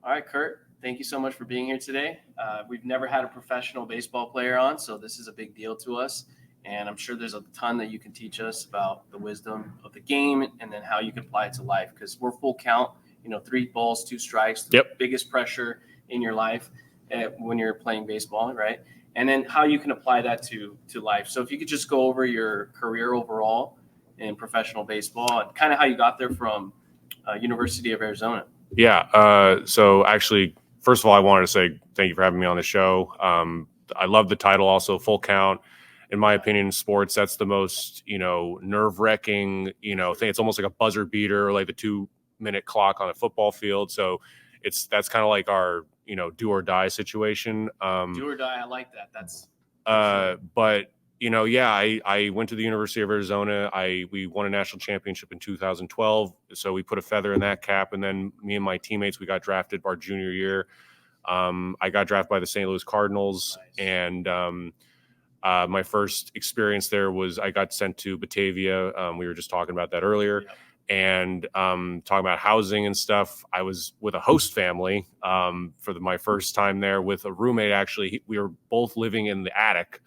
All right, Kurt, thank you so much for being here today. We've never had a professional baseball player on, so this is a big deal to us. And I'm sure there's a ton that you can teach us about the wisdom of the game and then how you can apply it to life, because we're full count, 3 balls, 2 strikes, the biggest pressure in your life when you're playing baseball, right? And then how you can apply that to life. So if you could just go over your career overall in professional baseball and kind of how you got there from University of Arizona. Yeah. So actually, first of all, I wanted to say thank you for having me on the show. I love the title also, Full Count. In my opinion, in sports, that's the most, nerve-wracking, thing. It's almost like a buzzer beater, like the 2-minute clock on a football field. So that's kind of like our, do or die situation. Do or die, I like that. That's but I went to the University of Arizona. We won a national championship in 2012, so we put a feather in that cap. And then me and my teammates, we got drafted our junior year. I got drafted by the St. Louis Cardinals, and my first experience there was I got sent to Batavia. We were just talking about that earlier. Yep. And talking about housing and stuff. I was with a host family for my first time there with a roommate. Actually, we were both living in the attic.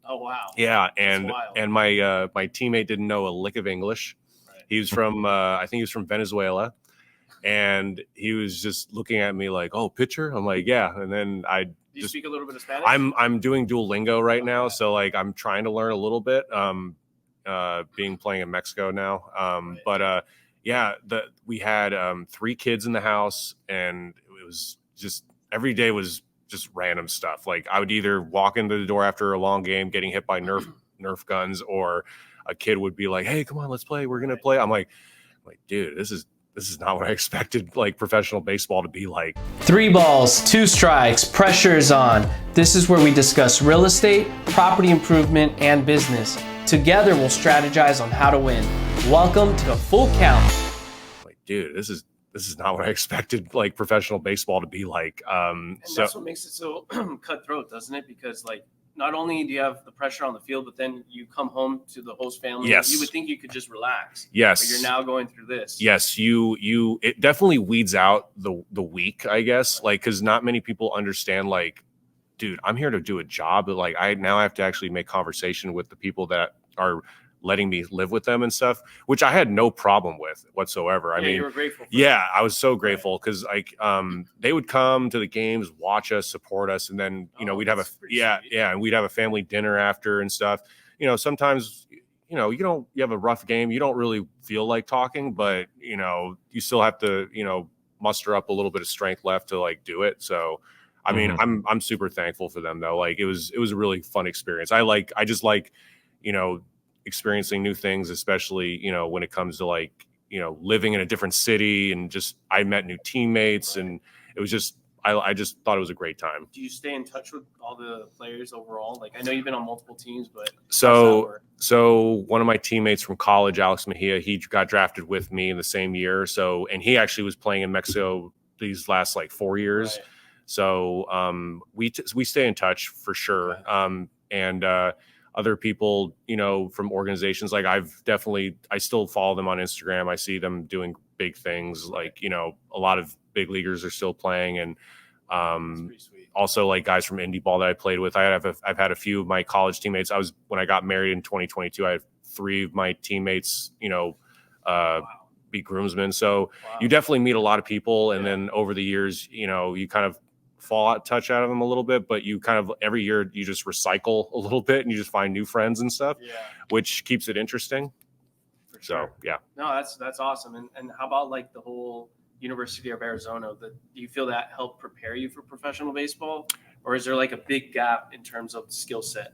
Oh wow! Yeah, and my my teammate didn't know a lick of English. Right. He was from I think he was from Venezuela, and he was just looking at me like, "Oh, pitcher?" I'm like, "Yeah." And then Do you speak a little bit of Spanish? I'm doing Duolingo right now, so like I'm trying to learn a little bit. Playing in Mexico now, Right. we had 3 kids in the house, and it was just every day was just random stuff. Like I would either walk into the door after a long game getting hit by Nerf guns, or a kid would be like, "Hey, come on, let's play. We're gonna play." I'm like, dude, this is not what I expected like professional baseball to be like. 3 balls, 2 strikes, pressure is on. This is where we discuss real estate, property improvement, and business. Together, we'll strategize on how to win. Welcome to the Full Count. Like, dude, this is not what I expected like professional baseball to be like. And that's what makes it so cutthroat, doesn't it? Because like not only do you have the pressure on the field, but then you come home to the host family. Yes. You would think you could just relax. Yes. But you're now going through this. Yes, it definitely weeds out the weak, I guess, like because not many people understand like, dude, I'm here to do a job, but like I now have to actually make conversation with the people that are letting me live with them and stuff, which I had no problem with whatsoever. I mean, you were grateful. I was so grateful because like they would come to the games, watch us, support us, and then we'd have and we'd have a family dinner after and stuff. Sometimes you have a rough game, you don't really feel like talking, but you still have to muster up a little bit of strength left to like do it. So I mean, I'm super thankful for them though. Like it was a really fun experience. I just like experiencing new things, especially when it comes to like living in a different city, and just I met new teammates, and it was just I just thought it was a great time. Do you stay in touch with all the players overall? Like I know you've been on multiple teams, but so one of my teammates from college, Alex Mejia, he got drafted with me in the same year. So and he actually was playing in Mexico these last like 4 years. Right. So we stay in touch for sure. And other people, from organizations, like I still follow them on Instagram. I see them doing big things. Like, a lot of big leaguers are still playing. And also like guys from Indy Ball that I played with. I've had a few of my college teammates. When I got married in 2022, I had 3 of my teammates, be groomsmen. So you definitely meet a lot of people. And then over the years, you kind of fall touch out of them a little bit, but you kind of every year you just recycle a little bit and you just find new friends and stuff, which keeps it interesting. For sure. So yeah. No, that's awesome. And how about like the whole University of Arizona? Do you feel that helped prepare you for professional baseball, or is there like a big gap in terms of the skill set?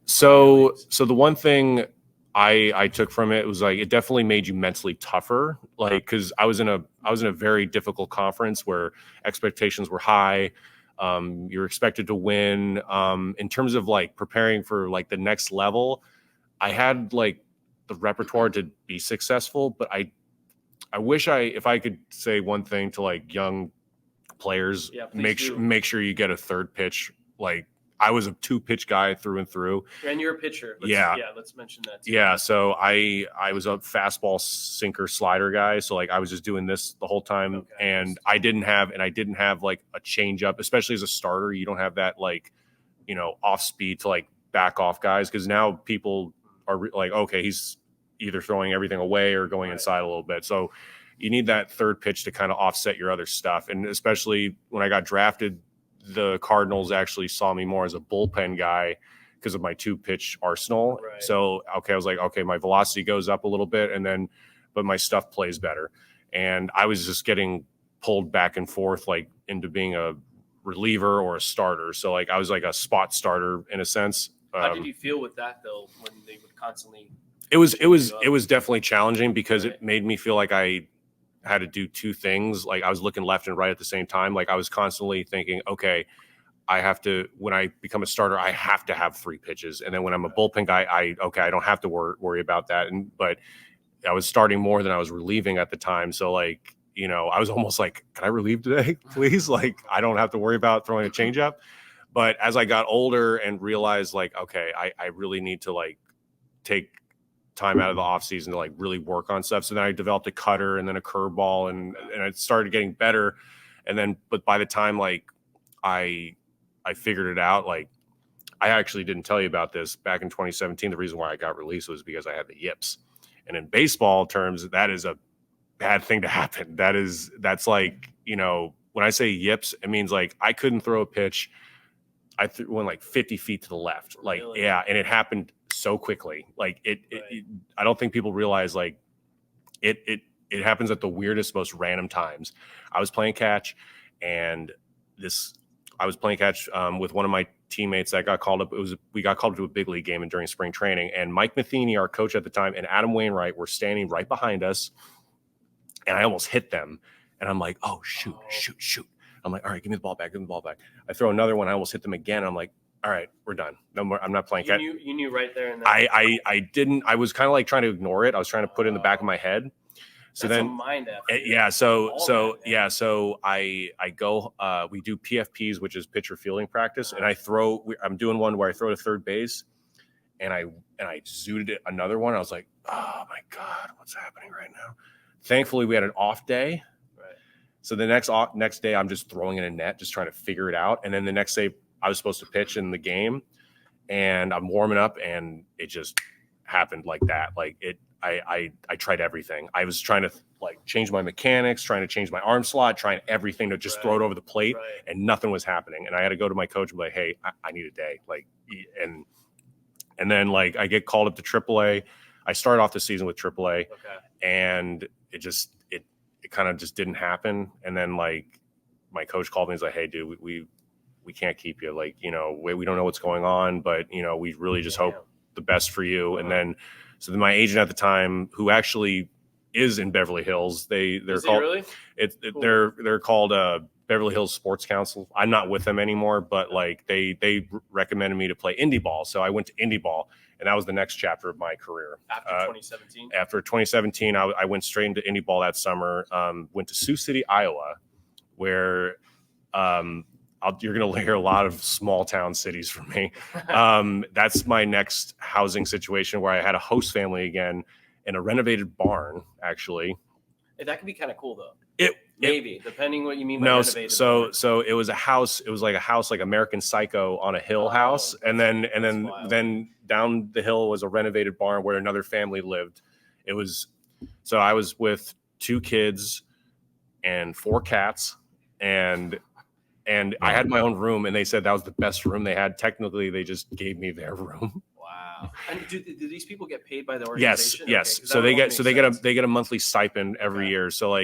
So the one thing I took from it was like it definitely made you mentally tougher, like because I was in a very difficult conference where expectations were high. You're expected to win. In terms of like preparing for like the next level, I had like the repertoire to be successful, but I wish if I could say one thing to like young players, make sure you get a third pitch. Like I was a 2-pitch guy through and through. And you're a pitcher. Let's mention that too. Yeah, so I was a fastball, sinker, slider guy. So like I was just doing this the whole time, and I didn't have like a changeup, especially as a starter. You don't have that like, off speed to like back off guys, because now people are like, okay, he's either throwing everything away or going inside a little bit. So you need that third pitch to kind of offset your other stuff. And especially when I got drafted, the Cardinals actually saw me more as a bullpen guy because of my 2-pitch arsenal. Right. So, I was like, okay, my velocity goes up a little bit, but my stuff plays better. And I was just getting pulled back and forth, like into being a reliever or a starter. So like I was like a spot starter in a sense. How did you feel with that though, when they would constantly? It was definitely challenging, because it made me feel like I had to do two things. Like I was looking left and right at the same time. Like I was constantly thinking, okay, I have to, when I become a starter, I have to have 3 pitches. And then when I'm a bullpen guy, I don't have to worry about that. But I was starting more than I was relieving at the time. So like, I was almost like, can I relieve today, please? Like, I don't have to worry about throwing a changeup. But as I got older and realized like, okay, I really need to like take time out of the off season to like really work on stuff. So then I developed a cutter and then a curveball, and it started getting better. And then, but by the time like I figured it out, like I actually didn't tell you about this back in 2017. The reason why I got released was because I had the yips. And in baseball terms, that is a bad thing to happen. That's like, when I say yips, it means like I couldn't throw a pitch. I went like 50 feet to the left. Like, really? Yeah. And it happened so quickly. Like it, I don't think people realize like it happens at the weirdest, most random times. I was playing catch, and with one of my teammates that got called up. We got called up to a big league game during spring training, and Mike Matheny, our coach at the time, and Adam Wainwright were standing right behind us, and I almost hit them. And I'm like, oh, shoot. I'm like, all right, give me the ball back. I throw another one. I almost hit them again. I'm like, all right, we're done. No more. I'm not playing catch. You knew right there. And I didn't. I was kind of like trying to ignore it. I was trying to put it in the back of my head. So that's then, a mind effort. So I go. We do PFPs, which is pitcher fielding practice, and I'm doing one where I throw to third base, and I zooted it another one. I was like, oh my god, what's happening right now? Thankfully, we had an off day. Right. So the next day, I'm just throwing in a net, just trying to figure it out. And then the next day, I was supposed to pitch in the game, and I'm warming up, and it just happened like that. Like it. I tried everything. I was trying to like change my mechanics, trying to change my arm slot, trying everything to just throw it over the plate, and nothing was happening. And I had to go to my coach and be like, hey, I need a day. Like, and then like I get called up to AAA. I started off the season with AAA, and it kind of just didn't happen. And then like my coach called me and was like, hey, dude, we can't keep you. Like, we don't know what's going on, but we really just hope the best for you. And then, so then my agent at the time, who actually is in Beverly Hills, they're called really? Cool. They're called Beverly Hills Sports Council. I'm not with them anymore, but like they recommended me to play Indy Ball, so I went to Indy Ball, and that was the next chapter of my career. After 2017. After 2017, I went straight into Indy Ball that summer. Went to Sioux City, Iowa, where you're going to hear a lot of small town cities from me. That's my next housing situation, where I had a host family again in a renovated barn, actually. Hey, that could be kind of cool, though. Maybe, depending what you mean by renovated. So it was a house. It was like a house, like American Psycho on a hill house. And then down the hill was a renovated barn where another family lived. So I was with 2 kids and 4 cats, and I had my own room, and they said that was the best room they had. Technically, they just gave me their room. Wow. And do these people get paid by the organization? Yes. Okay, so they get a monthly stipend every year. So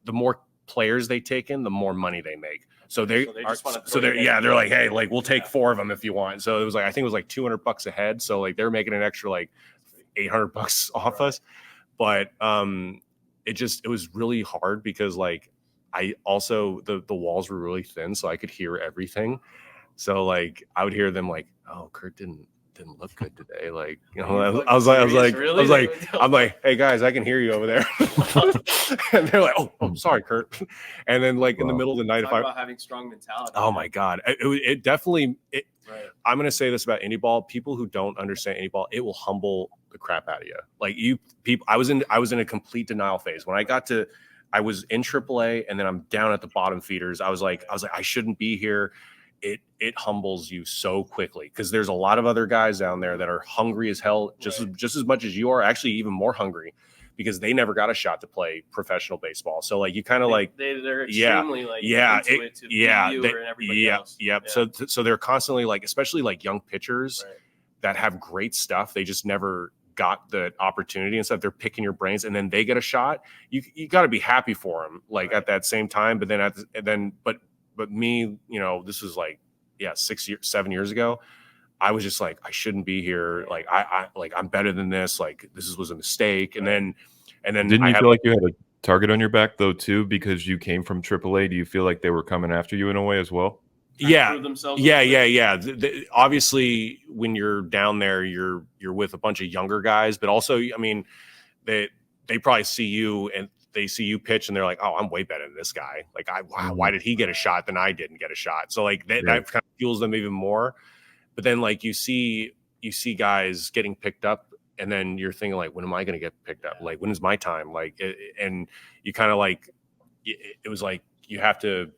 the more players they take in, the more money they make. So they're like, hey, like we'll take 4 of them if you want. So it was like, I think it was like $200 a head. So like they're making an extra like $800 off us. But it was really hard because like I also the walls were really thin, so I could hear everything. So like I would hear them like, oh, Kurt didn't didn't look good today. Like, you Are know, you I was fucking like, serious? Really? I'm like, hey guys, I can hear you over there. And they're like, oh, sorry, Kurt. And then like in the Wow. middle of the night, Talk about having strong mentality. oh my God, it definitely, Right. I'm going to say this about indie ball. People who don't understand indie ball, it will humble the crap out of you. Like I was in a complete denial phase when I was in AAA and then I'm down at the bottom feeders. I was like, I shouldn't be here. It humbles you so quickly because there's a lot of other guys down there that are hungry as hell, just as much as you are, actually even more hungry, because they never got a shot to play professional baseball. So like you kind of like they're extremely into it to beat you or everybody else. Yep. So they're constantly like, especially like young pitchers that have great stuff. They just never got the opportunity and stuff. They're picking your brains, and then they get a shot. You got to be happy for them, like at that same time. But then but me, you know, this was like 7 years ago. I was just like, I shouldn't be here. Like I'm better than this. Like this was a mistake. And then Didn't you feel like you had a target on your back though too, because you came from AAA? Do you feel like they were coming after you in a way as well? Yeah. Obviously, when you're down there, you're with a bunch of younger guys, but also, I mean, they probably see you and they see you pitch and they're like, oh, I'm way better than this guy. Like, why did he get a shot than I didn't get a shot? So like that kind of fuels them even more. But then like you see guys getting picked up, and then you're thinking like, when am I going to get picked up? Like, when is my time? Like, and you kind of like, it was like you have to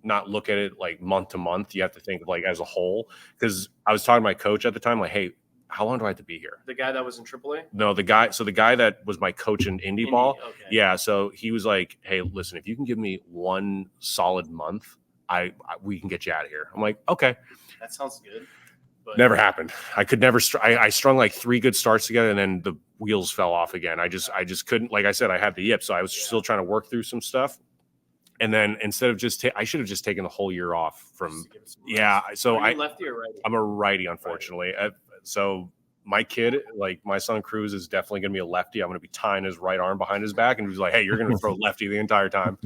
not look at it like month to month. You have to think of like as a whole. Because I was talking to my coach at the time, like, hey, how long do I have to be here? The guy that was in AAA? No, the guy that was my coach in Indy ball. Okay. Yeah. So he was like, hey, listen, if you can give me one solid month, we can get you out of here. I'm like, okay. That sounds good. But never happened. I could never. I strung like 3 good starts together, and then the wheels fell off again. I just couldn't. Like I said, I had the yips, so I was still trying to work through some stuff. And then instead of just, I should have just taken the whole year off from. Yeah. So Are you lefty or righty? I'm a righty, unfortunately. So my kid, like my son Cruz, is definitely going to be a lefty. I'm going to be tying his right arm behind his back, and he's like, "Hey, you're going to throw lefty the entire time."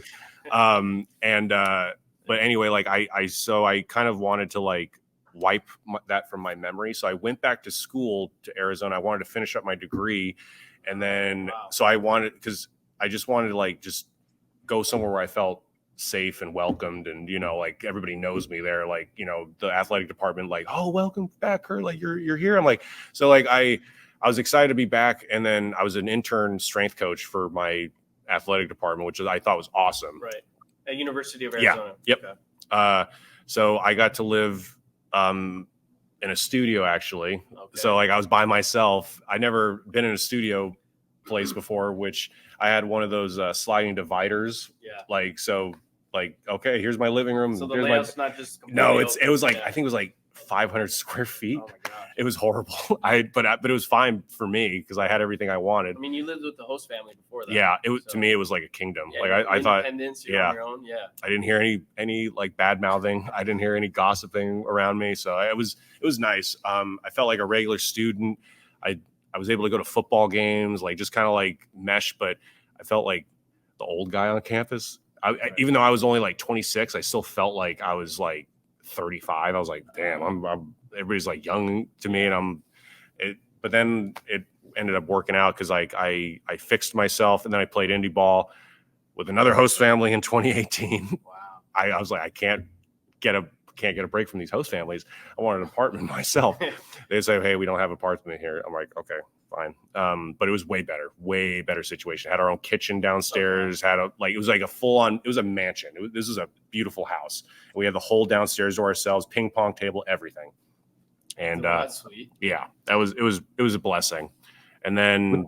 But anyway, like I kind of wanted to like wipe that from my memory. So I went back to school to Arizona. I wanted to finish up my degree, and then so I just wanted to like just go somewhere where I felt safe and welcomed, and you know, like everybody knows me there, like, you know, the athletic department, like, oh, welcome back, Kurt, like you're here. I'm like, so like I was excited to be back, and then I was an intern strength coach for my athletic department, which I thought was awesome. Right. At University of Arizona. Yeah. Yep. Okay. So I got to live in a studio actually. Okay. So like I was by myself. I never been in a studio place before, which I had one of those sliding dividers. Yeah. Like, so like, okay, here's my living room. So the layout's not just it was like, I think it was like 500 square feet. Oh my gosh. It was horrible. But it was fine for me because I had everything I wanted. I mean, you lived with the host family before that. Yeah, to me it was like a kingdom. Yeah, like I thought, you're on your own. Yeah. I didn't hear any like bad mouthing. I didn't hear any gossiping around me. So it was nice. I felt like a regular student. I was able to go to football games, like just kind of like mesh, but I felt like the old guy on campus. Even though I was only like 26, I still felt like I was like 35. I was like, damn, I'm everybody's like young to me, and but then it ended up working out because like I fixed myself, and then I played indie ball with another host family in 2018. Wow. I was like, I can't get a break from these host families. I want an apartment myself. They say, hey, we don't have an apartment here. I'm like, okay, fine. But it was way better situation. Had our own kitchen downstairs, it was like a full-on, it was a mansion. This is a beautiful house. And we had the whole downstairs to ourselves, ping pong table, everything. And that's sweet. Yeah, it was a blessing. And then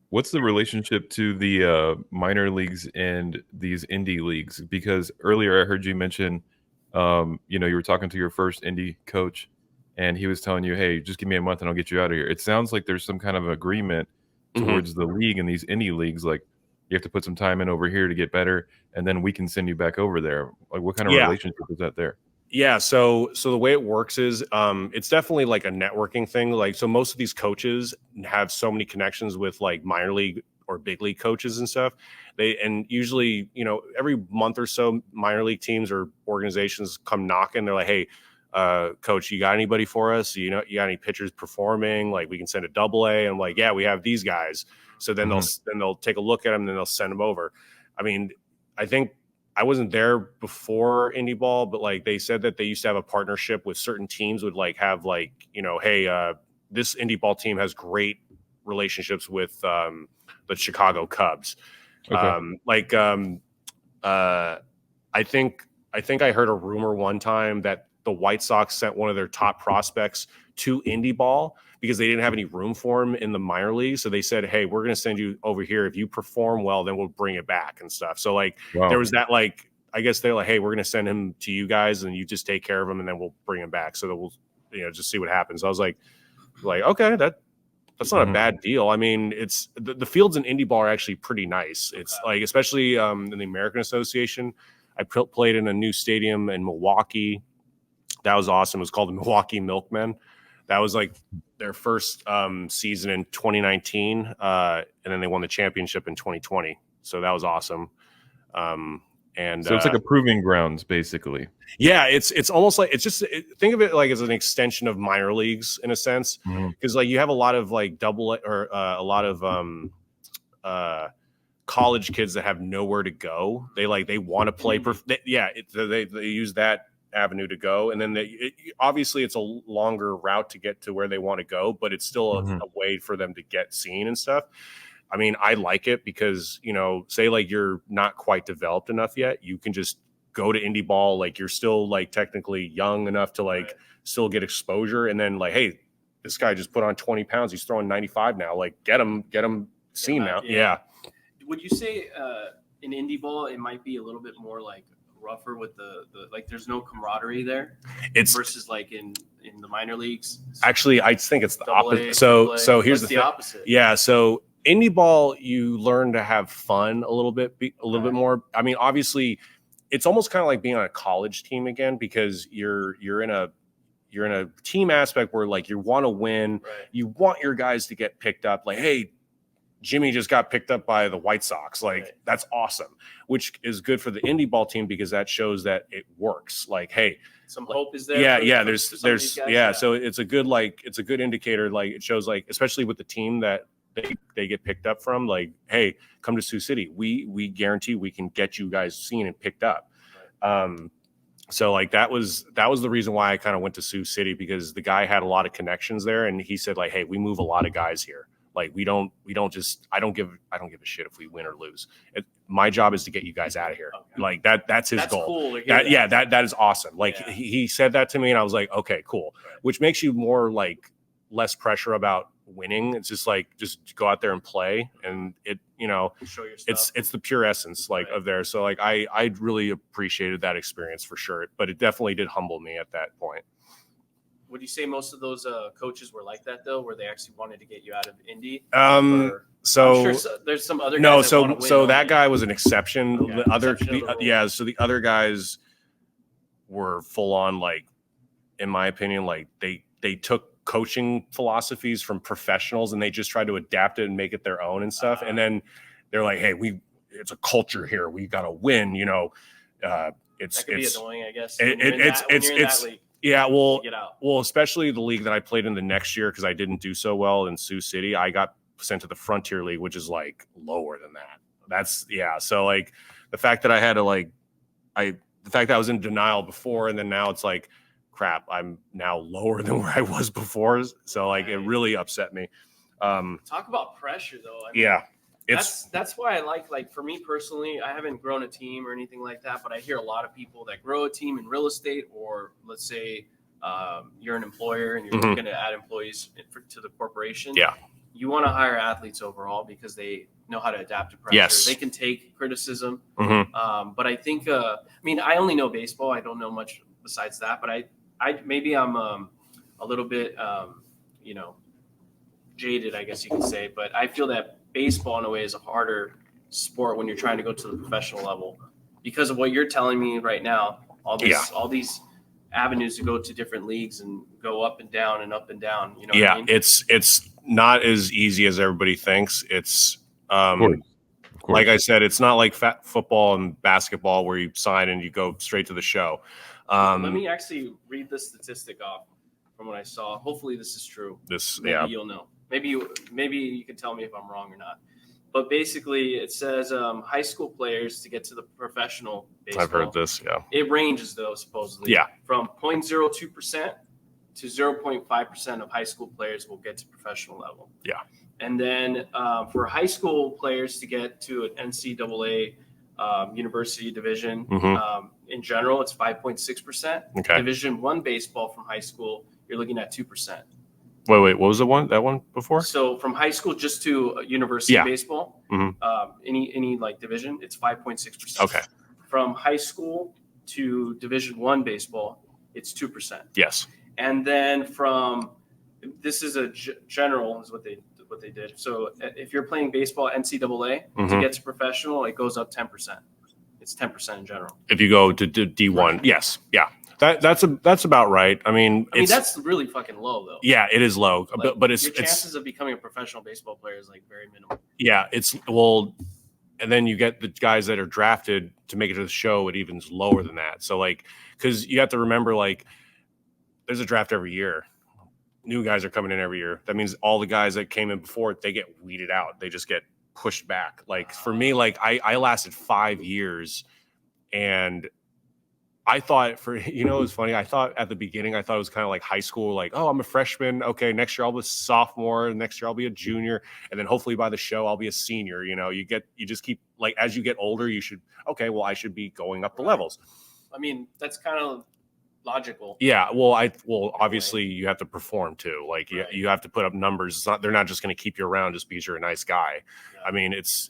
what's the relationship to the minor leagues and these indie leagues? Because earlier I heard you mention you know, you were talking to your first indie coach and he was telling you, hey, just give me a month and I'll get you out of here. It sounds like there's some kind of agreement towards the league and these indie leagues. Like you have to put some time in over here to get better, and then we can send you back over there. Like what kind of relationship is that there? Yeah. So the way it works is it's definitely like a networking thing. Like, so most of these coaches have so many connections with like minor league or big league coaches and stuff. And usually, you know, every month or so, minor league teams or organizations come knocking. They're like, hey, coach, you got anybody for us? You got any pitchers performing? Like, we can send a AA. And I'm like, yeah, we have these guys. So then they'll take a look at them, and then they'll send them over. I mean, I think I wasn't there before Indy Ball, but like they said that they used to have a partnership with certain teams, would like have like, hey, this Indy Ball team has great relationships with the Chicago Cubs. Okay. I think I heard a rumor one time that the White Sox sent one of their top prospects to Indy Ball because they didn't have any room for him in the minor league. So they said, hey, we're going to send you over here. If you perform well, then we'll bring it back and stuff. So like there was that, like, I guess they're like, hey, we're going to send him to you guys and you just take care of him and then we'll bring him back. So that we'll, just see what happens. I was like, okay, that's not a bad deal. I mean, it's the fields in Indy Ball are actually pretty nice. It's like, especially in the American Association. I played in a new stadium in Milwaukee. That was awesome. It was called the Milwaukee Milkmen. That was like their first season in 2019. And then they won the championship in 2020. So that was awesome. And so it's like a proving grounds, basically. Yeah, it's almost like think of it like as an extension of minor leagues in a sense, because like you have a lot of like a lot of college kids that have nowhere to go. They want to play. They use that avenue to go, and then obviously it's a longer route to get to where they want to go, but it's still a way for them to get seen and stuff. I mean, I like it because, say like you're not quite developed enough yet, you can just go to Indy Ball. Like you're still like technically young enough to like still get exposure. And then like, hey, this guy just put on 20 pounds. He's throwing 95 now. Like get him seen now. Yeah. Would you say in Indy Ball, it might be a little bit more like rougher with the like there's no camaraderie there? It's versus like in the minor leagues. Actually, I think it's the opposite. So here's the opposite. Yeah. So Indy Ball, you learn to have fun a little bit more. I mean, obviously, it's almost kind of like being on a college team again because you're in a team aspect where like you want to win, you want your guys to get picked up. Like, hey, Jimmy just got picked up by the White Sox. Like that's awesome, which is good for the Indy Ball team because that shows that it works. Like, hey, some hope is there. Yeah, there's So it's a good indicator. Like it shows like, especially with the team that they get picked up from, like, hey, come to Sioux City. We guarantee we can get you guys seen and picked up. So like that was the reason why I kind of went to Sioux City because the guy had a lot of connections there, and he said like, hey, we move a lot of guys here. Like I don't give a shit if we win or lose. My job is to get you guys out of here. Okay. Like that's his goal. Cool that is awesome. Like he said that to me, and I was like, okay, cool. Right. Which makes you more like less pressure about winning. It's just like just go out there and play, and it show your stuff. It's the pure essence of there. So like I really appreciated that experience for sure, but it definitely did humble me at that point. Would you say most of those coaches were like that though, where they actually wanted to get you out of Indy? So I'm sure there's some other guys that guy was an exception. Okay. So the other guys were full on, like, in my opinion, like they took coaching philosophies from professionals and they just tried to adapt it and make it their own and stuff. And then they're like, hey, it's a culture here. We got to win, that could be annoying, I guess. Yeah, well, especially the league that I played in the next year, because I didn't do so well in Sioux City. I got sent to the Frontier League, which is like lower than that. So like the fact that I had to the fact that I was in denial before, and then now it's like, crap, I'm now lower than where I was before. So like it really upset me. Talk about pressure though. I mean, that's why I like for me personally, I haven't grown a team or anything like that, but I hear a lot of people that grow a team in real estate, or let's say you're an employer and you're going to add employees to the corporation. Yeah. You want to hire athletes overall because they know how to adapt to pressure. Yes. They can take criticism. But I think, I only know baseball. I don't know much besides that, but I'm a little bit, jaded, I guess you could say, but I feel that baseball in a way is a harder sport when you're trying to go to the professional level because of what you're telling me right now. All these avenues to go to different leagues and go up and down and up and down. You know what I mean? It's not as easy as everybody thinks. It's course. Like I said, it's not like football and basketball where you sign and you go straight to the show. Let me actually read the statistic off from what I saw. Hopefully this is true. Maybe you'll know. Maybe you can tell me if I'm wrong or not. But basically, it says high school players to get to the professional baseball. I've heard this, yeah. It ranges, though, supposedly. Yeah. From 0.02% to 0.5% of high school players will get to professional level. Yeah. And then for high school players to get to an NCAA university division, in general, it's 5.6%. Okay. Division I baseball from high school, you're looking at 2%. Wait, what was that one before? So from high school just to university baseball, any like division, it's 5.6%. Okay. From high school to Division I baseball, it's 2%. Yes. And then this is a general is what they did. So if you're playing baseball NCAA to get to professional, it goes up 10%. It's 10% in general. If you go to D1, right. Yes, yeah. That's about right. I mean, that's really fucking low, though. Yeah, it is low, like, but it's your chances of becoming a professional baseball player is like very minimal. Yeah, and then you get the guys that are drafted to make it to the show at even lower than that. So like, because you have to remember, like, there's a draft every year. New guys are coming in every year. That means all the guys that came in before, they get weeded out. They just get pushed back. Like for me, like I lasted 5 years, and I thought it's funny. I thought at the beginning, it was kind of like high school, like, oh, I'm a freshman. Okay, next year I'll be a sophomore. Next year I'll be a junior. And then hopefully by the show, I'll be a senior. You just keep, like, as you get older, I should be going up the levels. I mean, that's kind of logical. Yeah. Obviously you have to perform too. Like you have to put up numbers. They're not just going to keep you around just because you're a nice guy. Yeah. I mean, it's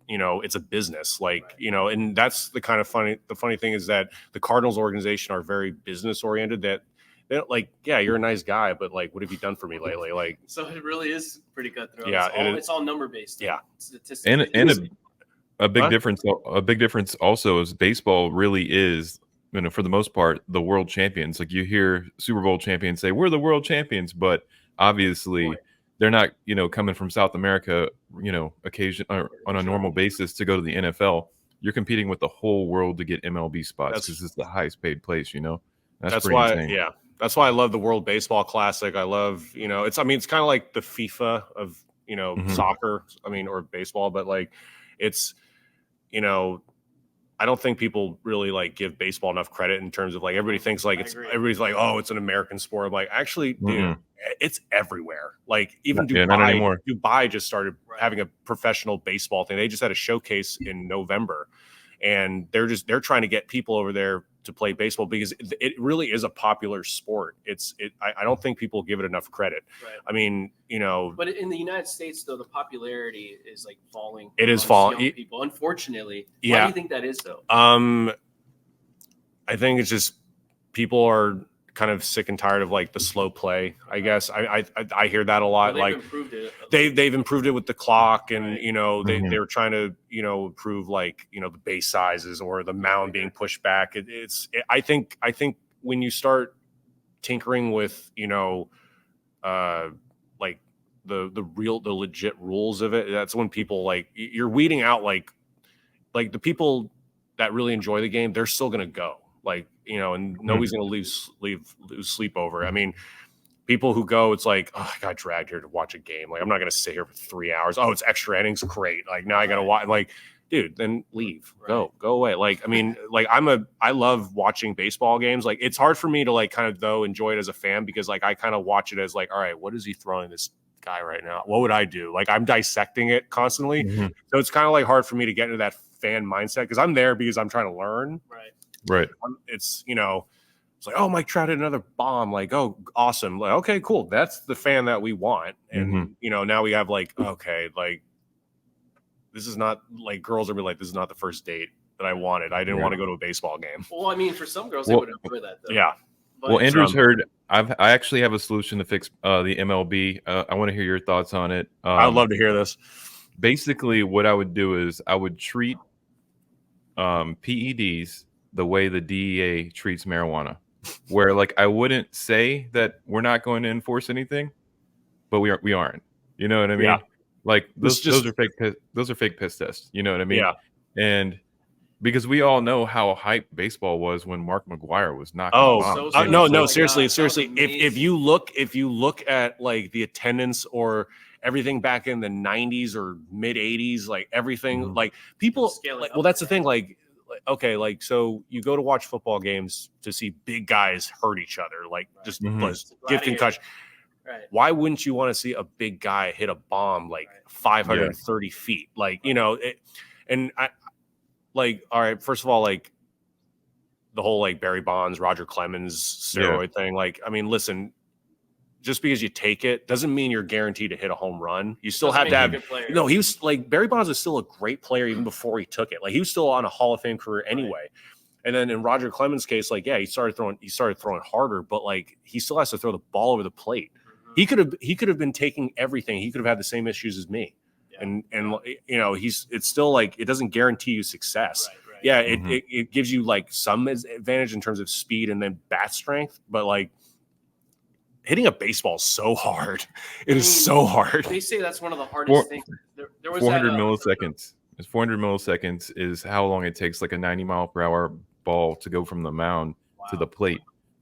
a business, like, and that's the funny thing is that the Cardinals organization are very business oriented, that they're like, yeah, you're a nice guy, but like, what have you done for me lately? Like, so it really is pretty cutthroat. Yeah. It's all number based. Yeah. Statistics. And a big difference also is baseball really is, for the most part, the world champions. Like you hear Super Bowl champions say, we're the world champions, but obviously they're not, coming from South America, occasion or on a normal basis to go to the NFL. You're competing with the whole world to get MLB spots because it's the highest paid place, That's why, insane. yeah. That's why I love the World Baseball Classic. I love, it's kind of like the FIFA of, soccer, or baseball, but like it's, I don't think people really like give baseball enough credit in terms of like everybody thinks like everybody's like, oh, it's an American sport. I'm like, actually, dude, it's everywhere. Like even Dubai just started having a professional baseball thing. They just had a showcase in November, and they're trying to get people over there to play baseball because it really is a popular sport. I don't think people give it enough credit. Right. I mean, but in the United States, though, the popularity is like falling. It is falling. Young people, unfortunately. Why do you think that is, though? I think it's just people are kind of sick and tired of like the slow play. I guess I hear that a lot. Well, like improved it. They've improved it with the clock, and they were trying to improve like the base sizes or the mound being pushed back. I think when you start tinkering with like the legit rules of it, that's when people like you're weeding out like the people that really enjoy the game. They're still gonna go. Like, and nobody's going to lose sleep over it. I mean, people who go, it's like, oh, I got dragged here to watch a game. Like, I'm not going to sit here for 3 hours. Oh, it's extra innings. Great. Like, now I got to watch. Like, dude, then leave. Go away. Like, I mean, like, I love watching baseball games. Like, it's hard for me to like kind of though enjoy it as a fan because like I kind of watch it as like, all right, what is he throwing this guy right now? What would I do? Like, I'm dissecting it constantly. So it's kind of like hard for me to get into that fan mindset because I'm there because I'm trying to learn. Right. It's it's like, oh, Mike Trout hit another bomb. Like, oh, awesome. Like, okay, cool. That's the fan that we want. And now we have like, okay, like this is not like girls are be like, this is not the first date that I wanted. I didn't want to go to a baseball game. Well, I mean, for some girls, they would enjoy that though. Yeah. But Andrew's heard. I actually have a solution to fix the MLB. I want to hear your thoughts on it. I'd love to hear this. Basically, what I would do is I would treat PEDs the way the DEA treats marijuana, where like I wouldn't say that we're not going to enforce anything, but we aren't. You know what I mean? Yeah. Like This those are fake piss tests. You know what I mean? Yeah. And because we all know how hype baseball was when Mark McGwire was knocking Oh bombs. so no, Oh my seriously, God, that was seriously. If you amazing. look at like the attendance or everything back in the 90s or mid 80s, like everything, Mhm. like people, Scaling like, up well, that's the again. thing. Like, okay, like so you go to watch football games to see big guys hurt each other, like just Mhm. just It's a give gladiator. concussion. Right. Why wouldn't you want to see a big guy hit a bomb like Right. 530 feet? Like, you know, and I like, all right, first of all, like the whole like Barry Bonds, Roger Clemens steroid thing. Like, I mean, listen, just because you take it doesn't mean you're guaranteed to hit a home run. You still have to have, no, he was like, Barry Bonds was still a great player even before he took it. Like, he was still on a Hall of Fame career anyway. And then in Roger Clemens' case, like, yeah, he started throwing harder, but like he still has to throw the ball over the plate. He could have been taking everything. He could have had the same issues as me. And you know, it's still like, it doesn't guarantee you success. Yeah, it gives you like some advantage in terms of speed and then bat strength, but like hitting a baseball is so hard. It is so hard. They say that's one of the hardest things. There was 400 milliseconds. It's 400 milliseconds is how long it takes like a 90-mile-per-hour ball to go from the mound to the plate.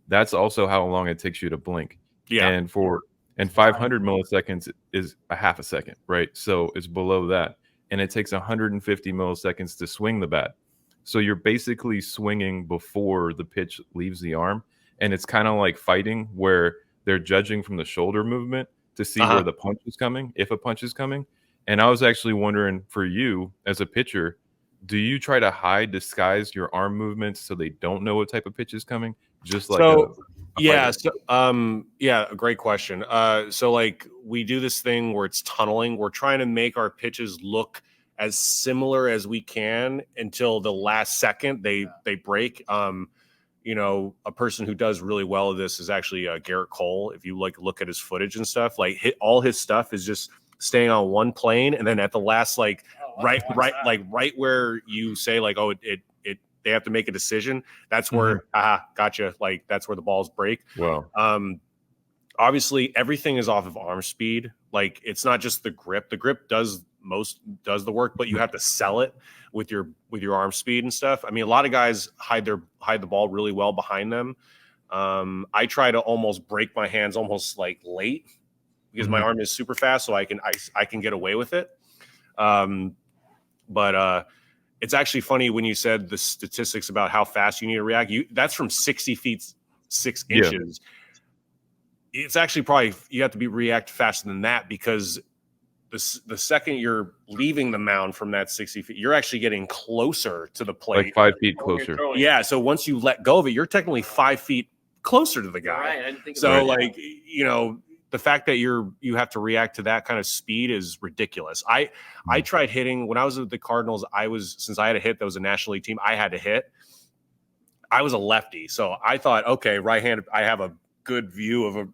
That's also how long it takes you to blink. Yeah. And 500 milliseconds is a half a second, right? So it's below that. And it takes 150 milliseconds to swing the bat. So you're basically swinging before the pitch leaves the arm. And it's kind of like fighting where they're judging from the shoulder movement to see where the punch is coming, if a punch is coming. And I was actually wondering, for you as a pitcher, do you try to disguise your arm movements so they don't know what type of pitch is coming? Just like a great question. So like we do this thing where it's tunneling. We're trying to make our pitches look as similar as we can until the last second they break. You know, a person who does really well at this is actually Garrett Cole. If you like look at his footage and stuff, like all his stuff is just staying on one plane, and then at the last, like right where you say like, oh, it they have to make a decision. That's where gotcha. Like that's where the balls break. Wow. Obviously everything is off of arm speed. Like it's not just the grip. The grip does the work, but you have to sell it with your arm speed and stuff. I mean, a lot of guys hide the ball really well behind them. I try to almost break my hands almost like late because my arm is super fast, so I can get away with it. But it's actually funny when you said the statistics about how fast you need to react. That's from 60 feet 6 inches. It's actually probably you have to react faster than that because the second you're leaving the mound from that 60 feet, you're actually getting closer to the plate. Like 5 feet closer. Yeah. So once you let go of it, you're technically 5 feet closer to the guy. Right. I didn't think so like, you know, the fact that you have to react to that kind of speed is ridiculous. I tried hitting when I was with the Cardinals. Since I had a hit that was a National League team, I had to hit. I was a lefty. So I thought, okay, right-handed, I have a good view of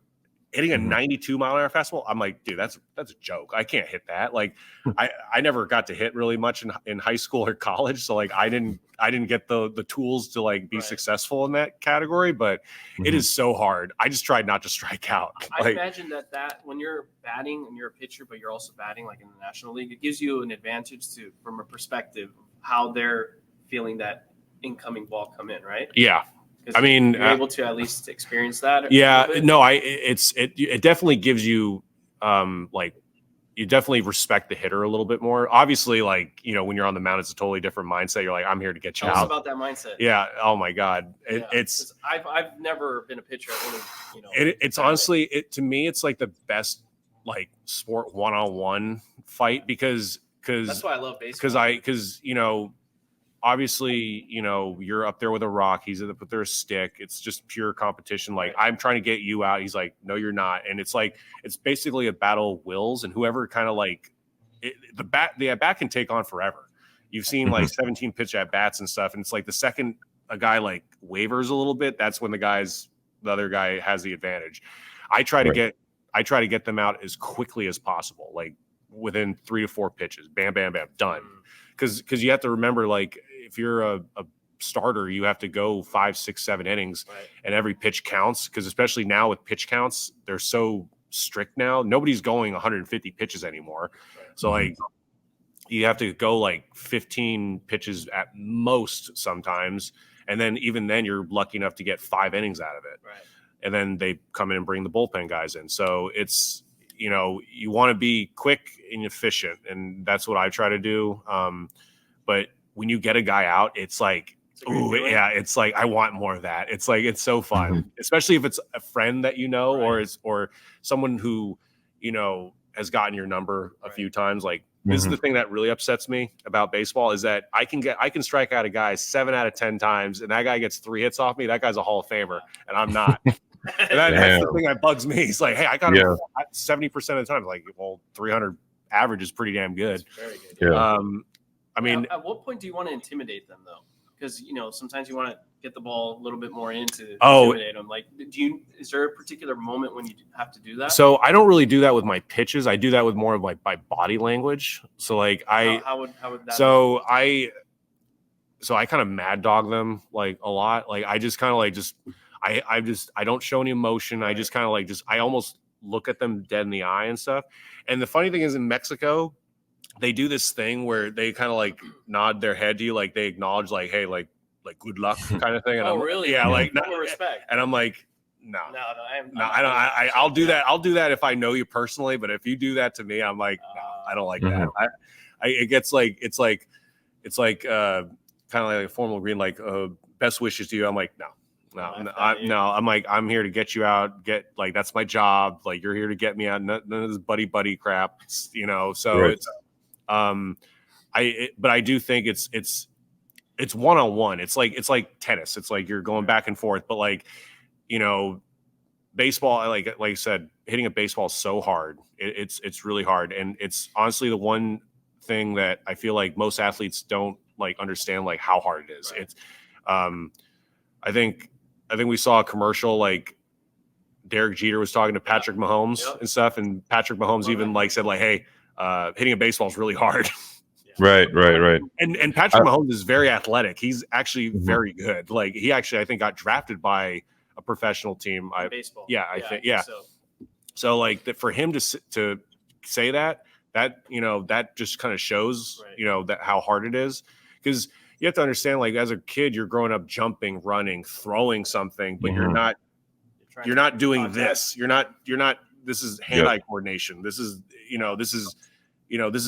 hitting a 92-mile-an-hour fastball. I'm like, dude, that's a joke. I can't hit that. Like, I never got to hit really much in high school or college, so like I didn't get the tools to like be successful in that category. But it is so hard. I just tried not to strike out. I imagine that when you're batting and you're a pitcher, but you're also batting like in the National League, it gives you an advantage from a perspective of how they're feeling that incoming ball come in, right? Yeah. I mean, you're able to at least experience that. Yeah, no, it definitely gives you, like, you definitely respect the hitter a little bit more. Obviously, like, you know, when you're on the mound, it's a totally different mindset. You're like, I'm here to get you out. Tell us about that mindset. Yeah. Oh my God. It's. I've never been a pitcher. It's honestly, to me, it's like the best like sport one-on-one fight because that's why I love baseball. Because you know. Obviously, you know, you're up there with a rock. He's up there a stick. It's just pure competition. Like, I'm trying to get you out. He's like, no, you're not. And it's like, it's basically a battle of wills. And whoever kind of like the at bat can take on forever. You've seen like 17 pitch at bats and stuff. And it's like the second a guy like wavers a little bit, that's when the other guy has the advantage. I try to get them out as quickly as possible, like within 3 to 4 pitches. Bam, bam, bam, done. Because you have to remember, like, if you're a starter, you have to go 5, 6, 7 innings, and every pitch counts. Because especially now with pitch counts, they're so strict now. Nobody's going 150 pitches anymore. So like you have to go like 15 pitches at most sometimes. And then even then you're lucky enough to get 5 innings out of it. Right. And then they come in and bring the bullpen guys in. So it's, you know, you want to be quick and efficient, and that's what I try to do. But when you get a guy out, it's like, ooh, yeah, it's like I want more of that. It's like it's so fun, especially if it's a friend that you know, or someone who, you know, has gotten your number a few times. Like this is the thing that really upsets me about baseball is that I can strike out a guy 7 out of 10 times, and that guy gets 3 hits off me. That guy's a Hall of Famer, and I'm not. And that's the thing that bugs me. He's like, hey, I got him 70% of the time. Like, well, 300 average is pretty damn good. Very good. Yeah. I mean, at what point do you want to intimidate them though? Because you know sometimes you want to get the ball a little bit more into intimidate them. Like, is there a particular moment when you have to do that? So I don't really do that with my pitches. I do that with more of like my body language. So like how would that? So I kind of mad dog them like a lot. Like I just kind of like I don't show any emotion. I just kind of like I almost look at them dead in the eye and stuff. And the funny thing is in Mexico, they do this thing where they kind of like nod their head to you, like they acknowledge like, hey, like good luck kind of thing. And I'm, really? Yeah, like no respect. And I'm like, no, I don't. I'll do that. I'll do that if I know you personally. But if you do that to me, I'm like, no, I don't like that. It gets like it's like kind of like a formal green, like best wishes to you. I'm like, no. I'm like, I'm here to get you out. Like that's my job. Like you're here to get me out. None of this buddy crap, you know. So it's but I do think it's one-on-one. It's like tennis. It's like you're going back and forth. But like, you know, baseball, like I said, hitting a baseball is so hard. It's really hard, and it's honestly the one thing that I feel like most athletes don't like understand like how hard it is. Right. It's I think we saw a commercial like Derek Jeter was talking to Patrick Mahomes and stuff, and Patrick Mahomes even like said like, hey, hitting a baseball is really hard. Right. And Patrick Mahomes is very athletic. He's actually very good. Like he actually I think got drafted by a professional team. Baseball. I think so like for him to say that you know that just kind of shows you know that how hard it is, because you have to understand, like as a kid, you're growing up jumping, running, throwing something, but you're not doing this. You're not. This is hand-eye coordination. This is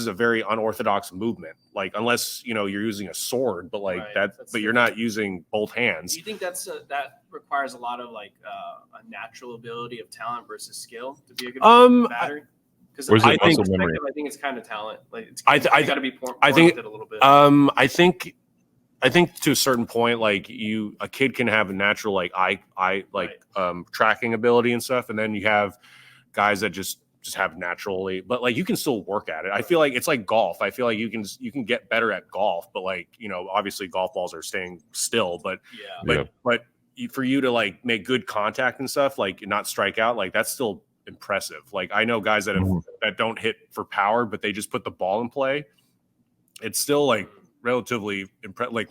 a very unorthodox movement. Like unless you're using a sword, but like but you're not using both hands. Do you think that requires a lot of like a natural ability of talent versus skill to be a good batter? Because I think it's kind of talent. Like it's got to be pointed a little bit. I think to a certain point, like a kid can have a natural like eye tracking ability and stuff, and then you have guys that just have naturally, but like you can still work at it. I feel like it's like golf. I feel like you can get better at golf, but like obviously golf balls are staying still, but for you to like make good contact and stuff, like not strike out, like that's still impressive. Like I know guys that don't hit for power, but they just put the ball in play. It's still like relatively impressive. Like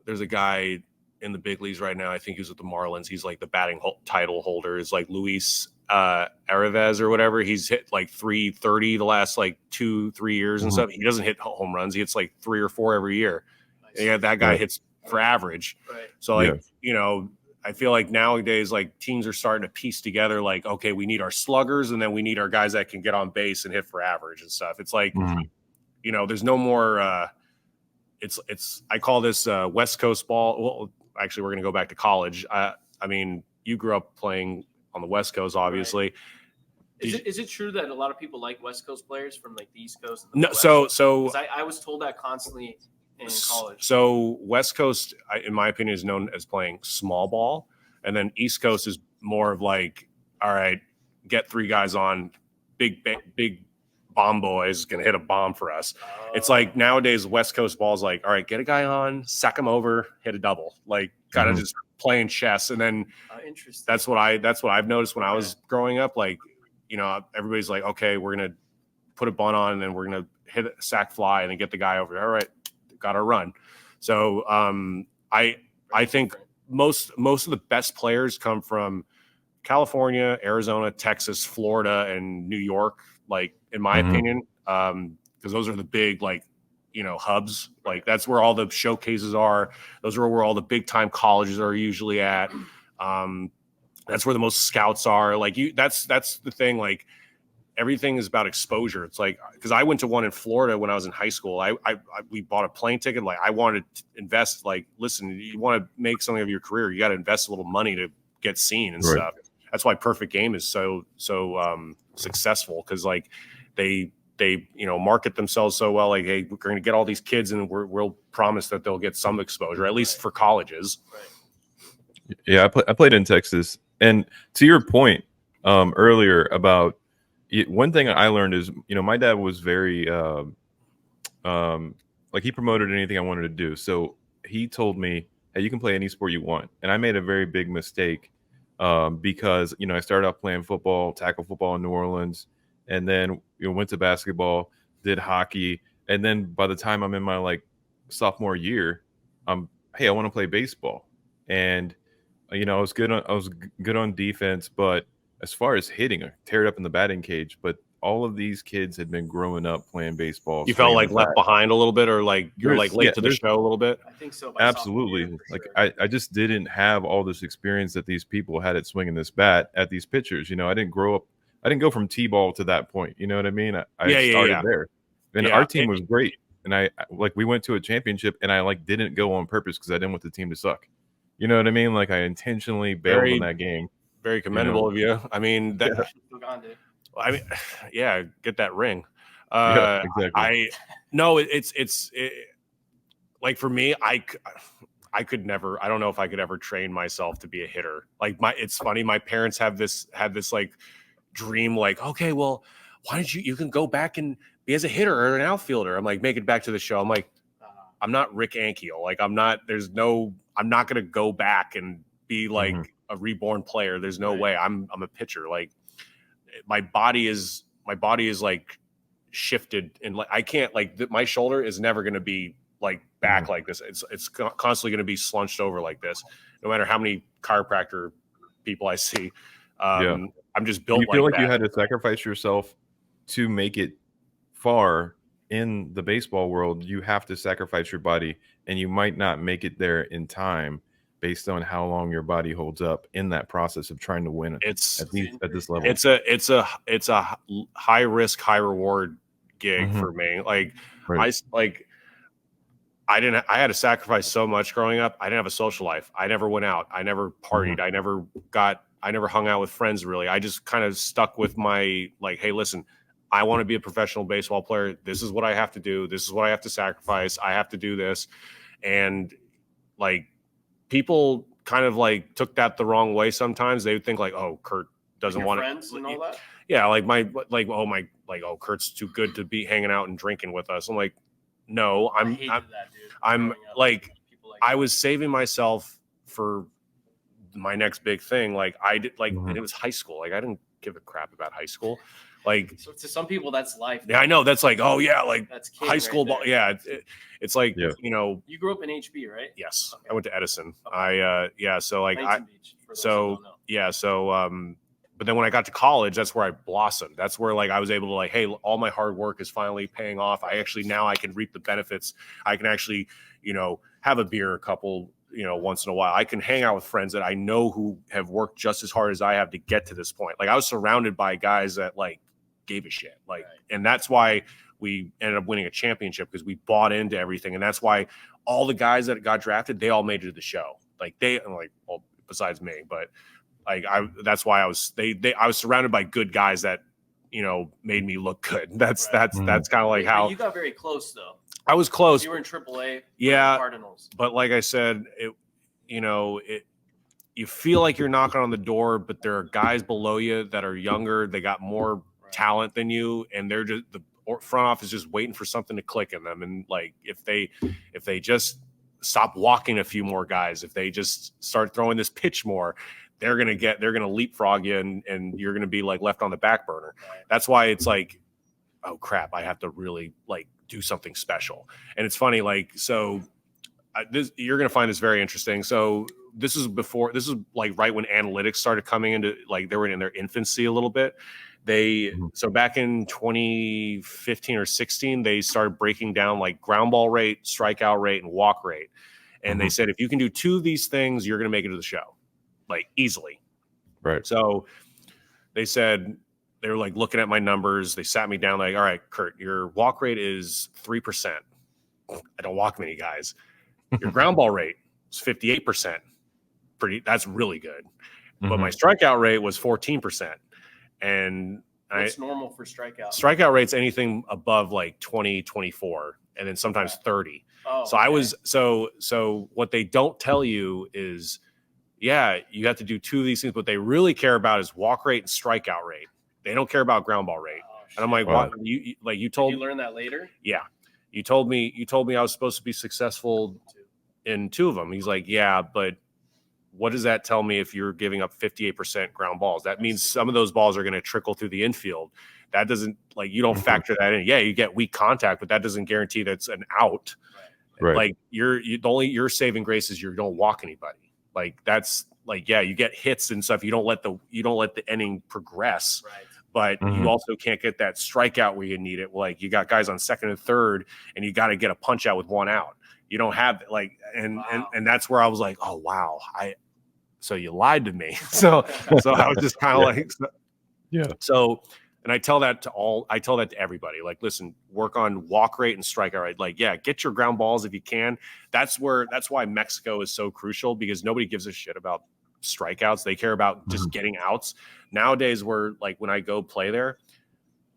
there's a guy in the big leagues right now. I think he's with the Marlins. He's like the batting title holder is like Luis Araves or whatever. He's hit like 330 the last like 2-3 years and stuff. He doesn't hit home runs. He hits like 3 or 4 every year. And that guy hits for average. Right. So like, I feel like nowadays, like teams are starting to piece together, like, okay, we need our sluggers and then we need our guys that can get on base and hit for average and stuff. It's like, there's no more, I call this West Coast ball. Well, actually we're going to go back to college. I mean, you grew up playing on the West Coast, obviously. Right. Is it true that a lot of people like West Coast players from like the East Coast? No. So I was told that constantly in college. So West Coast, in my opinion, is known as playing small ball, and then East Coast is more of like, all right, get 3 guys on, big bomb boys gonna hit a bomb for us. It's like nowadays West Coast ball is like, all right, get a guy on, sack him over, hit a double, like kind of just playing chess. And then interesting. That's what I've noticed when I was growing up. Like, everybody's like, okay, we're gonna put a bunt on and then we're gonna hit a sack fly and then get the guy over. All right, got to run. So I think most of the best players come from California, Arizona, Texas, Florida, and New York. like in my opinion, because those are the big like hubs. Like that's where all the showcases are. Those are where all the big time colleges are usually at. That's where the most scouts are. Like that's the thing. Like everything is about exposure. It's like, because I went to one in Florida when I was in high school. We bought a plane ticket. Like I wanted to invest. Like, listen, you want to make something of your career, you got to invest a little money to get seen and stuff. That's why Perfect Game is so successful, because like they market themselves so well. Like, hey, we're going to get all these kids, and we'll promise that they'll get some exposure, at least for colleges. Yeah, I played in Texas, and to your point earlier about one thing I learned is, my dad was very like, he promoted anything I wanted to do. So he told me, hey, you can play any sport you want. And I made a very big mistake because, I started out playing football, tackle football in New Orleans, and then went to basketball, did hockey. And then by the time I'm in my like sophomore year, hey, I want to play baseball. And, I was good on defense, but as far as hitting, I tear it up in the batting cage. But all of these kids had been growing up playing baseball. You felt like left behind a little bit, or like you're like late to the show a little bit? I think so. Absolutely. Like sure. I just didn't have all this experience that these people had at swinging this bat at these pitchers. I didn't grow up. I didn't go from T-ball to that point. You know what I mean? I started there. And our team was great. And we went to a championship, and I didn't go on purpose because I didn't want the team to suck. You know what I mean? Like I intentionally bailed on that game. Very commendable of you. I mean, get that ring. Yeah, exactly. Like for me, I could never. I don't know if I could ever train myself to be a hitter. Like it's funny. My parents had this like dream. Like, okay, well, why don't you can go back and be as a hitter or an outfielder? I'm like, make it back to the show. I'm like, I'm not Rick Ankiel. Like I'm not going to go back and be like a reborn player. There's no way. I'm a pitcher. Like my body is like shifted, and like I can't my shoulder is never going to be like back like this. It's constantly going to be slunched over like this, no matter how many chiropractor people I see. I'm just built. You feel like you had to sacrifice yourself to make it far in the baseball world. You have to sacrifice your body, and you might not make it there in time based on how long your body holds up in that process of trying to win it at this level. It's a high risk, high reward gig for me. Like I had to sacrifice so much growing up. I didn't have a social life. I never went out. I never partied. I never hung out with friends really. I just kind of stuck with my like, hey, listen, I want to be a professional baseball player. This is what I have to do. This is what I have to sacrifice. I have to do this. And like people kind of like took that the wrong way sometimes. They would think like, oh, Kurt doesn't want friends and all that. Yeah, oh, Kurt's too good to be hanging out and drinking with us. I'm like, no, I'm like, I was saving myself for my next big thing. Like I did, like, and it was high school. Like I didn't give a crap about high school. Like, so to some people that's life. Yeah, I know. That's like, oh yeah, like that's high school ball. Yeah, it's like you grew up in HB, right? Yes, okay. I went to Edison. Okay. So like Beach, but then when I got to college, that's where I blossomed. That's where like I was able to like, hey, all my hard work is finally paying off. Now I can reap the benefits. I can actually, have a beer a couple, once in a while. I can hang out with friends that I know who have worked just as hard as I have to get to this point. Like I was surrounded by guys that like gave a shit. Like, and that's why we ended up winning a championship, because we bought into everything. And that's why all the guys that got drafted, they all made it to the show. Like well, besides me, but like that's why I was surrounded by good guys that made me look good. That's kind of like how you got very close though. I was close. You were in AAA. Yeah, Cardinals. But like I said, you feel like you're knocking on the door, but there are guys below you that are younger. They got more talent than you, and they're just the front office just waiting for something to click in them. And like if they just stop walking a few more guys, if they just start throwing this pitch more, they're gonna leapfrog you, and you're gonna be like left on the back burner. That's why it's like, oh crap, I have to really like do something special. And it's funny, like, so you're gonna find this very interesting. So this is like right when analytics started coming into, like, they were in their infancy a little bit. So back in 2015 or 16, they started breaking down like ground ball rate, strikeout rate, and walk rate. And they said, if you can do 2 of these things, you're going to make it to the show, like easily. Right. So they said, they were like looking at my numbers. They sat me down like, all right, Kurt, your walk rate is 3%. I don't walk many guys. Your ground ball rate is 58%. That's really good. But my strikeout rate was 14%. And what's normal for strikeout? Strikeout rate's anything above like 20, 24, and then sometimes 30. Oh, so I was so what they don't tell you is, yeah, you have to do 2 of these things, but they really care about is walk rate and strikeout rate. They don't care about ground ball rate. And I'm like, wow. what? You told Did you learn that later? Yeah. You told me I was supposed to be successful in 2 of them. He's like, yeah, but what does that tell me if you're giving up 58% ground balls? That means some of those balls are going to trickle through the infield. That doesn't, like, you don't factor that in. Yeah, you get weak contact, but that doesn't guarantee that's an out. Right. Like your saving grace is you don't walk anybody. Like that's like, yeah, you get hits and stuff. You don't let the inning progress. Right. But you also can't get that strikeout where you need it. Like you got guys on second and third, and you got to get a punch out with 1 out. You don't have like, and that's where I was like, oh wow, so you lied to me. So I was just kind of like, yeah. So, and I tell that to everybody. Like, listen, work on walk rate and strikeout rate. Like, yeah, get your ground balls if you can. That's why Mexico is so crucial, because nobody gives a shit about strikeouts. They care about just getting outs. Nowadays, we're like, when I go play there,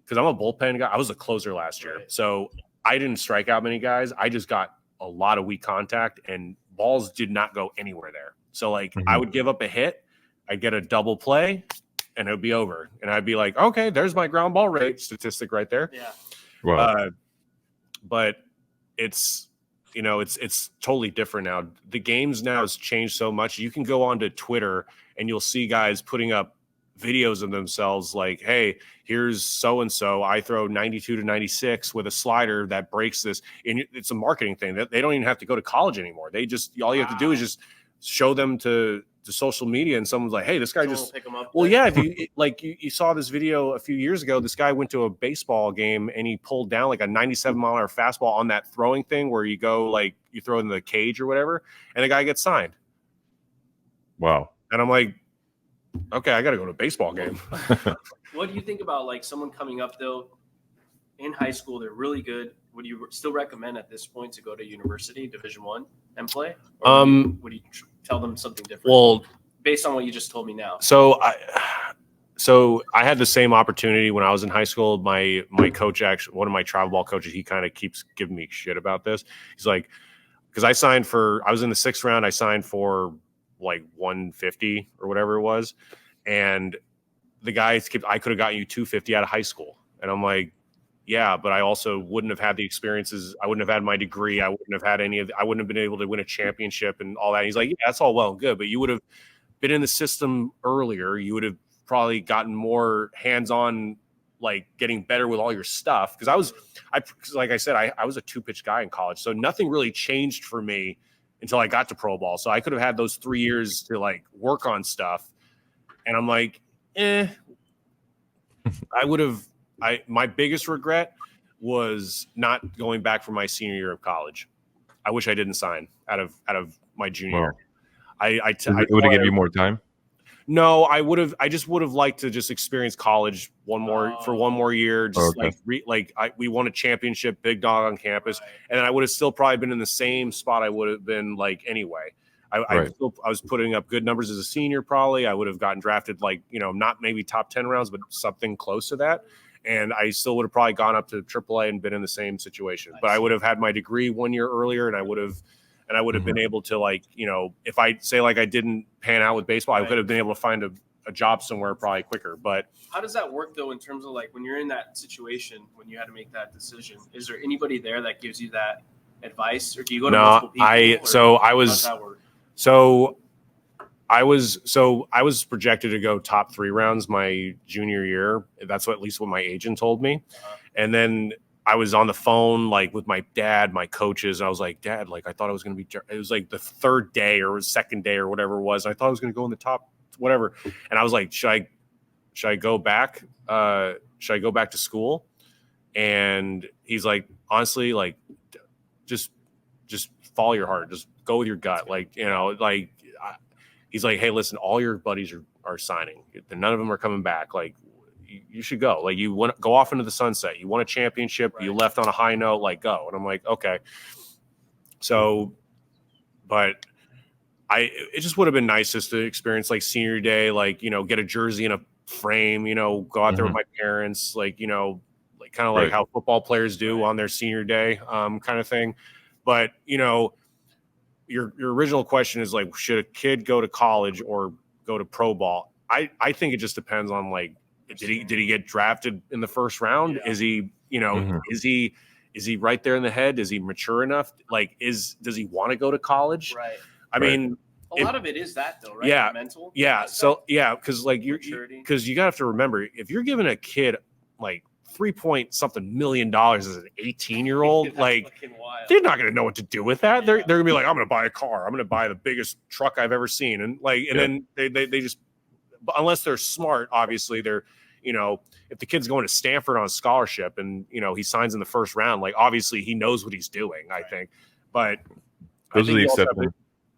because I'm a bullpen guy, I was a closer last year. Right. So I didn't strike out many guys. I just got a lot of weak contact, and balls did not go anywhere there. So like I would give up a hit, I'd get a double play, and it would be over. And I'd be like, okay, there's my ground ball rate statistic right there. Yeah. Wow. But it's, it's totally different now. The games now has changed so much. You can go onto Twitter and you'll see guys putting up videos of themselves like, hey, here's so-and-so. I throw 92 to 96 with a slider that breaks this. And it's a marketing thing. They don't even have to go to college anymore. All you have to do is just show them to social media, and someone's like, hey, this guy Someone just will pick them up. well, yeah, if you saw this video a few years ago, this guy went to a baseball game and he pulled down like a 97-mile-an-hour fastball on that throwing thing where you go like you throw in the cage or whatever, and the guy gets signed. Wow. And I'm like, okay, I got to go to a baseball game. What do you think about like someone coming up though in high school? They're really good. Would you still recommend at this point to go to university, Division I, and play? Or would you tell them something different? Well, based on what you just told me now. So I had the same opportunity when I was in high school. My coach, actually, one of my travel ball coaches, he kind of keeps giving me shit about this. He's like, because I was in the 6th round. I signed for like 150 or whatever it was. And the guy I could have gotten you 250 out of high school. And I'm like, yeah, but I also wouldn't have had the experiences. I wouldn't have had my degree. I wouldn't have had I wouldn't have been able to win a championship and all that. And he's like, yeah, that's all well and good, but you would have been in the system earlier. You would have probably gotten more hands-on, like getting better with all your stuff. Because like I said, I was a 2-pitch guy in college, so nothing really changed for me until I got to pro ball. So I could have had those 3 years to like work on stuff. And I'm like, my biggest regret was not going back for my senior year of college. I wish I didn't sign out of my junior year. It would have given you more time. No, I just would have liked to just experience college one more year. Just we won a championship, big dog on campus, and then I would have still probably been in the same spot I would have been like anyway. I was putting up good numbers as a senior. Probably I would have gotten drafted like, not maybe top 10 rounds, but something close to that. And I still would have probably gone up to AAA and been in the same situation. But I would have had my degree 1 year earlier, and I would have been able to, like, if I say like I didn't pan out with baseball, I could have been able to find a job somewhere probably quicker. But how does that work though, in terms of like when you're in that situation, when you had to make that decision? Is there anybody there that gives you that advice, or do you go to multiple people? I was projected to go top 3 rounds my junior year. That's at least what my agent told me. And then I was on the phone like with my dad, my coaches, and I was like, Dad, like I thought I was going to be. It was like the 3rd day or 2nd day or whatever it was. I thought I was going to go in the top whatever, and I was like, should should I go back? Should I go back to school? And he's like, honestly, like, just follow your heart. Just go with your gut. Like, you know, like, he's like, hey, listen, all your buddies are signing. None of them are coming back. Like, you should go. Like, you want to go off into the sunset. You won a championship. Right. You left on a high note. Like, go. And I'm like, okay. So, but it just would have been nice just to experience like senior day, like, you know, get a jersey in a frame, you know, go out there with my parents, like, you know, like kind of like how football players do on their senior day, kind of thing. But, you know, your original question is like, should a kid go to college or go to pro ball? I think it just depends on like, did he get drafted in the first round? Yeah. Is he, you know, is he right there in the head? Is he mature enough? Like, does he want to go to college? Right. I mean, a lot of it is that though, right? Yeah. Mental. Yeah. So yeah, because like because you have to remember, if you're giving a kid like $3 million as an 18-year-old, like they're not going to know what to do with that. Yeah. They're going to be like, I'm going to buy a car. I'm going to buy the biggest truck I've ever seen. And like, and then they just, unless they're smart, obviously they're, you know, if the kid's going to Stanford on a scholarship and, you know, he signs in the first round, like obviously he knows what he's doing, I think. But those are the exceptions.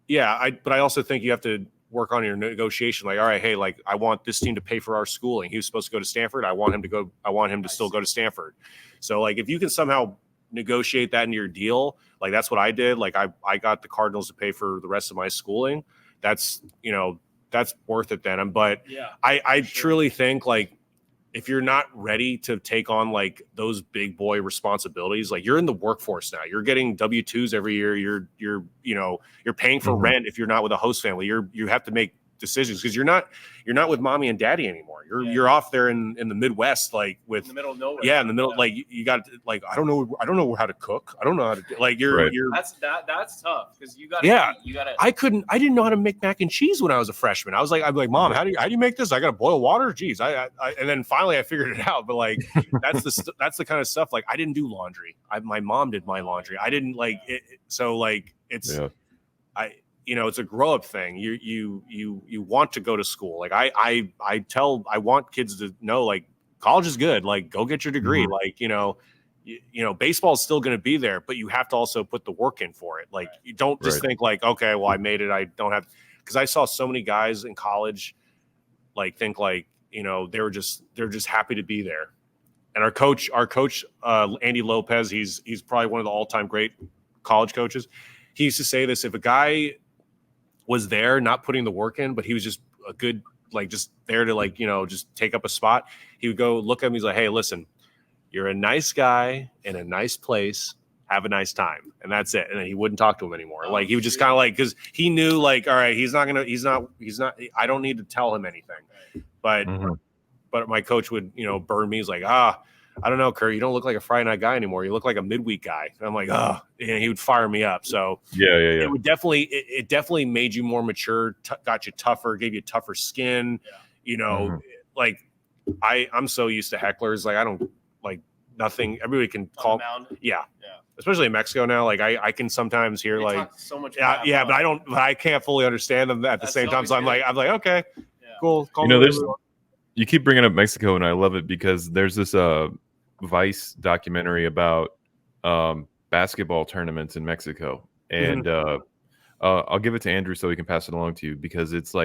Yeah. But I also think you have to work on your negotiation. Like, all right, hey, like I want this team to pay for our schooling. He was supposed to go to Stanford. I want him to still go to Stanford. So like, if you can somehow negotiate that into your deal, like that's what I did. Like I got the Cardinals to pay for the rest of my schooling. That's, you know, that's worth it then. But yeah, I truly think like, if you're not ready to take on like those big boy responsibilities, like you're in the workforce now, you're getting W-2s every year. You're paying for rent. If you're not with a host family, you have to make decisions because you're not with mommy and daddy anymore. You're off there in the Midwest, like with in the middle of nowhere. Yeah. In the middle, like you got like, I don't know how to cook. I don't know how to like you're that's tough because you got I didn't know how to make mac and cheese when I was a freshman. I'm like, Mom, how do you make this? I got to boil water. Jeez. And then finally I figured it out. But like, that's the kind of stuff. Like I didn't do laundry. My mom did my laundry. I didn't like it. So like it's, you know, it's a grow up thing. You want to go to school. Like I want kids to know like college is good. Like go get your degree. Like, you know, baseball is still going to be there, but you have to also put the work in for it. Like you don't just think like, okay, well I made it. I don't have, because I saw so many guys in college, like think like, you know, they're just happy to be there. And our coach, Andy Lopez, he's probably one of the all-time great college coaches. He used to say this: if a guy was there, not putting the work in, but he was just a good, like just there to like, you know, just take up a spot, he would go look at him. He's like, hey, listen, you're a nice guy in a nice place. Have a nice time. And that's it. And then he wouldn't talk to him anymore. Like he would just kind of like, because he knew like, all right, he's not, I don't need to tell him anything. But my coach would, you know, burn me. He's like, I don't know, Kurt, you don't look like a Friday night guy anymore. You look like a midweek guy. And I'm like, and he would fire me up. So it would definitely made you more mature, got you tougher, gave you tougher skin. You know, like I'm so used to hecklers. Like I don't like nothing. Everybody can call. Yeah. Especially in Mexico now. Like I can sometimes hear like so much. But I can't fully understand them at the same time. So I'm like, okay, cool. You know, you keep bringing up Mexico and I love it because there's this, Vice documentary about basketball tournaments in Mexico, and I'll give it to Andrew so he can pass it along to you because it's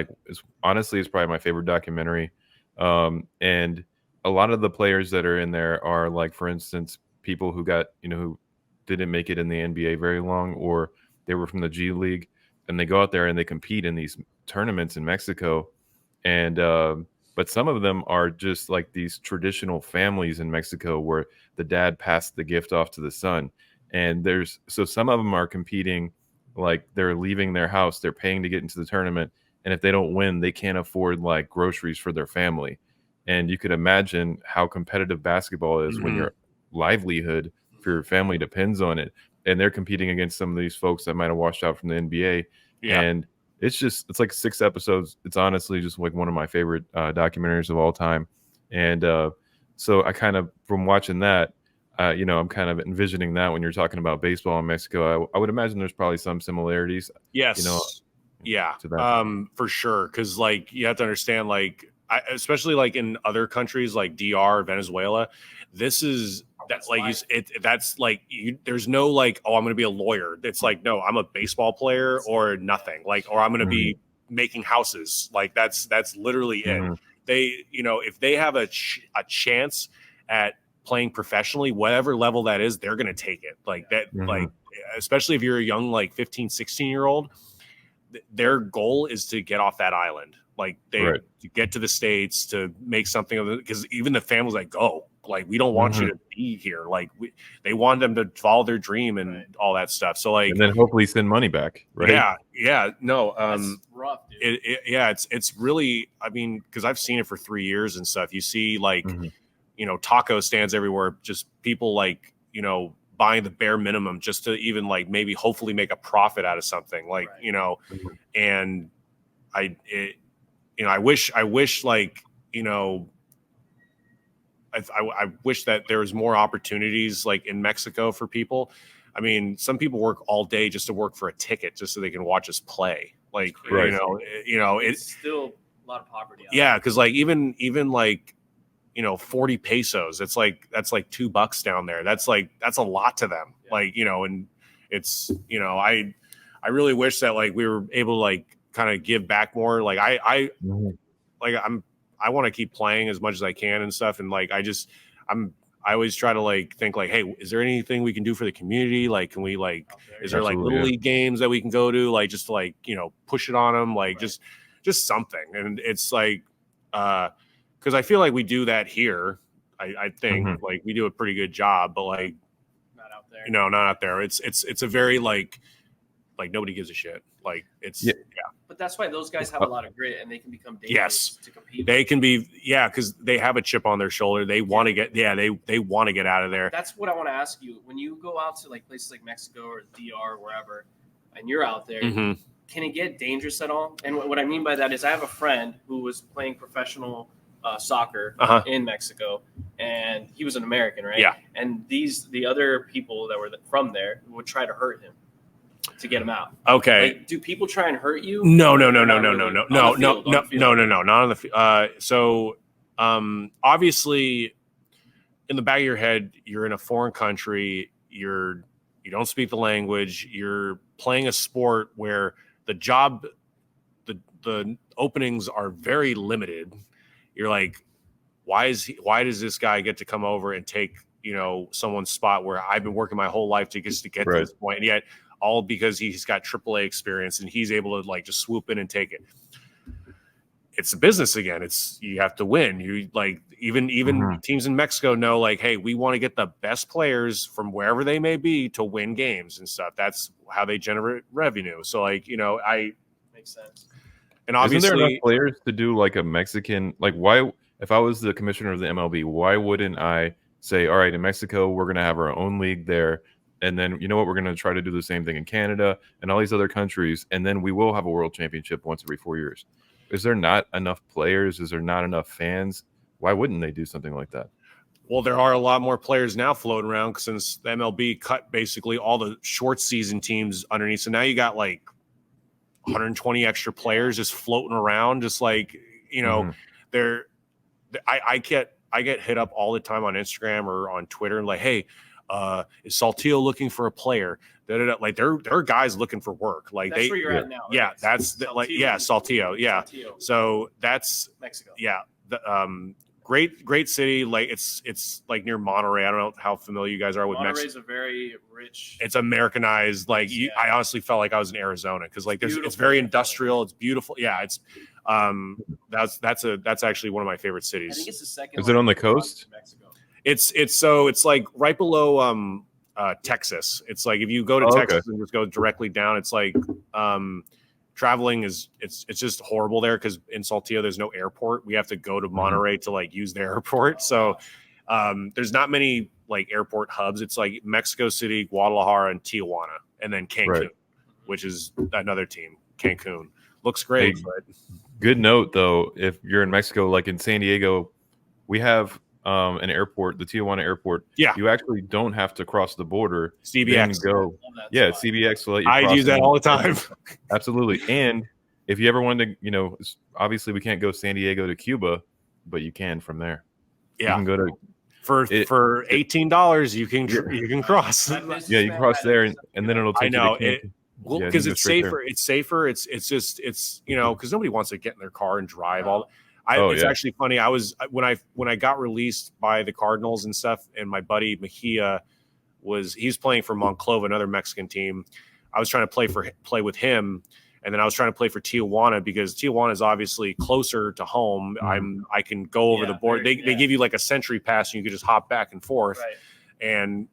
honestly probably my favorite documentary, and a lot of the players that are in there are like, for instance, people who got, you know, who didn't make it in the NBA very long, or they were from the G League, and they go out there and they compete in these tournaments in Mexico, and but some of them are just like these traditional families in Mexico where the dad passed the gift off to the son. And so some of them are competing, like they're leaving their house, they're paying to get into the tournament. And if they don't win, they can't afford like groceries for their family. And you could imagine how competitive basketball is when your livelihood for your family depends on it. And they're competing against some of these folks that might have washed out from the NBA. Yeah. And it's like 6 episodes. It's honestly just like one of my favorite documentaries of all time. And so I kind of, from watching that, you know, I'm kind of envisioning that when you're talking about baseball in Mexico, I would imagine there's probably some similarities. Yes. You know, yeah. For sure. Cause like you have to understand, like especially like in other countries like DR, Venezuela, this is that's like that's like there's no like, oh, I'm going to be a lawyer. It's like, no, I'm a baseball player or nothing, like, or I'm going to be making houses. Like that's literally it. They, if they have a chance at playing professionally, whatever level that is, they're going to take it like that. Like, especially if you're a young, like 15, 16-year-old, their goal is to get off that island. Like to get to the States, to make something of it. Because even the families like, go, like, we don't want you to be here. Like they want them to follow their dream and all that stuff. So like, and then hopefully send money back. Right. Yeah. No, That's rough, dude. It's really, I mean, cause I've seen it for 3 years and stuff. You see like, taco stands everywhere, just people like, buying the bare minimum just to even like maybe hopefully make a profit out of something, like, and I wish like, I wish that there was more opportunities like in Mexico for people. I mean, some people work all day just to work for a ticket just so they can watch us play. Like, It's still a lot of poverty. Yeah. Cause like even like, 40 pesos. That's like $2 down there. That's a lot to them. Yeah. Like, and it's, I really wish that like we were able to like kind of give back more. Like I want to keep playing as much as I can and stuff. And like, I always try to like think like, hey, is there anything we can do for the community? Like, can we like, is there like little league games that we can go to? Like, just to like, push it on them, like just something. And it's like, because I feel like we do that here. I think like we do a pretty good job, but like not out there. Not out there. It's a very like nobody gives a shit. Like it's But that's why those guys have a lot of grit and they can become dangerous to compete. They can be because they have a chip on their shoulder. They want to get they want to get out of there. That's what I want to ask you. When you go out to like places like Mexico or DR or wherever, and you're out there, can it get dangerous at all? And what I mean by that is I have a friend who was playing professional soccer in Mexico, and he was an American, right? Yeah. And the other people that were from there would try to hurt him to get him out. Okay. Like, do people try and hurt you? No, not on the field. So obviously in the back of your head, you're in a foreign country, you don't speak the language, you're playing a sport where the openings are very limited. You're like, why does this guy get to come over and take, someone's spot where I've been working my whole life to get to this point? And yet all because he's got AAA experience and he's able to like just swoop in and take it. It's a business again. You have to win. You like, even teams in Mexico know like, hey, we want to get the best players from wherever they may be to win games and stuff. That's how they generate revenue. So like, makes sense. And obviously, isn't there enough players to do like a Mexican? Like, why? If I was the commissioner of the MLB, why wouldn't I say, all right, in Mexico, we're going to have our own league there, and then you know what, we're going to try to do the same thing in Canada and all these other countries, and then we will have a world championship once every 4 years. Is there not enough players? Is there not enough fans? Why wouldn't they do something like that? Well, there are a lot more players now floating around since the MLB cut basically all the short season teams underneath. So now you got like 120 extra players just floating around, just like, I get hit up all the time on Instagram or on Twitter and like, hey, is Saltillo looking for a player? Like there are guys looking for work. Like that's where you're at now. Right? Yeah, that's Saltillo. Yeah. Saltillo. So that's Mexico. Yeah. Great city. Like it's like near Monterey. I don't know how familiar you guys are with Mexico. Monterey's a very rich. It's Americanized. Like I honestly felt like I was in Arizona because like it's very industrial. It's beautiful. Yeah, it's that's actually one of my favorite cities. I think it's the second. Is it on the coast? Mexico. It's like right below Texas. It's like if you go to Texas and just go directly down, it's like traveling it's just horrible there because in Saltillo there's no airport. We have to go to Monterey to like use the airport. So there's not many like airport hubs. It's like Mexico City, Guadalajara, and Tijuana, and then Cancun, which is another team. Cancun looks great. But good note though, if you're in Mexico, like in San Diego, we have an airport, the Tijuana airport. Yeah, you actually don't have to cross the border. CBX, go. Yeah, CBX will let you. I use that all the time. Absolutely, and if you ever wanted to, obviously we can't go San Diego to Cuba, but you can from there. Yeah. You can go to for $18 you can cross. Yeah, you cross there and then it'll take you to Cancun. Well, because it's safer. It's safer. It's just because nobody wants to get in their car and drive all. It's actually funny. I was when I got released by the Cardinals and stuff, and my buddy Mejia he's playing for Monclova, another Mexican team. I was trying to play with him, and then I was trying to play for Tijuana because Tijuana is obviously closer to home. I can go over the board. They give you like a century pass, and you can just hop back and forth. Right. And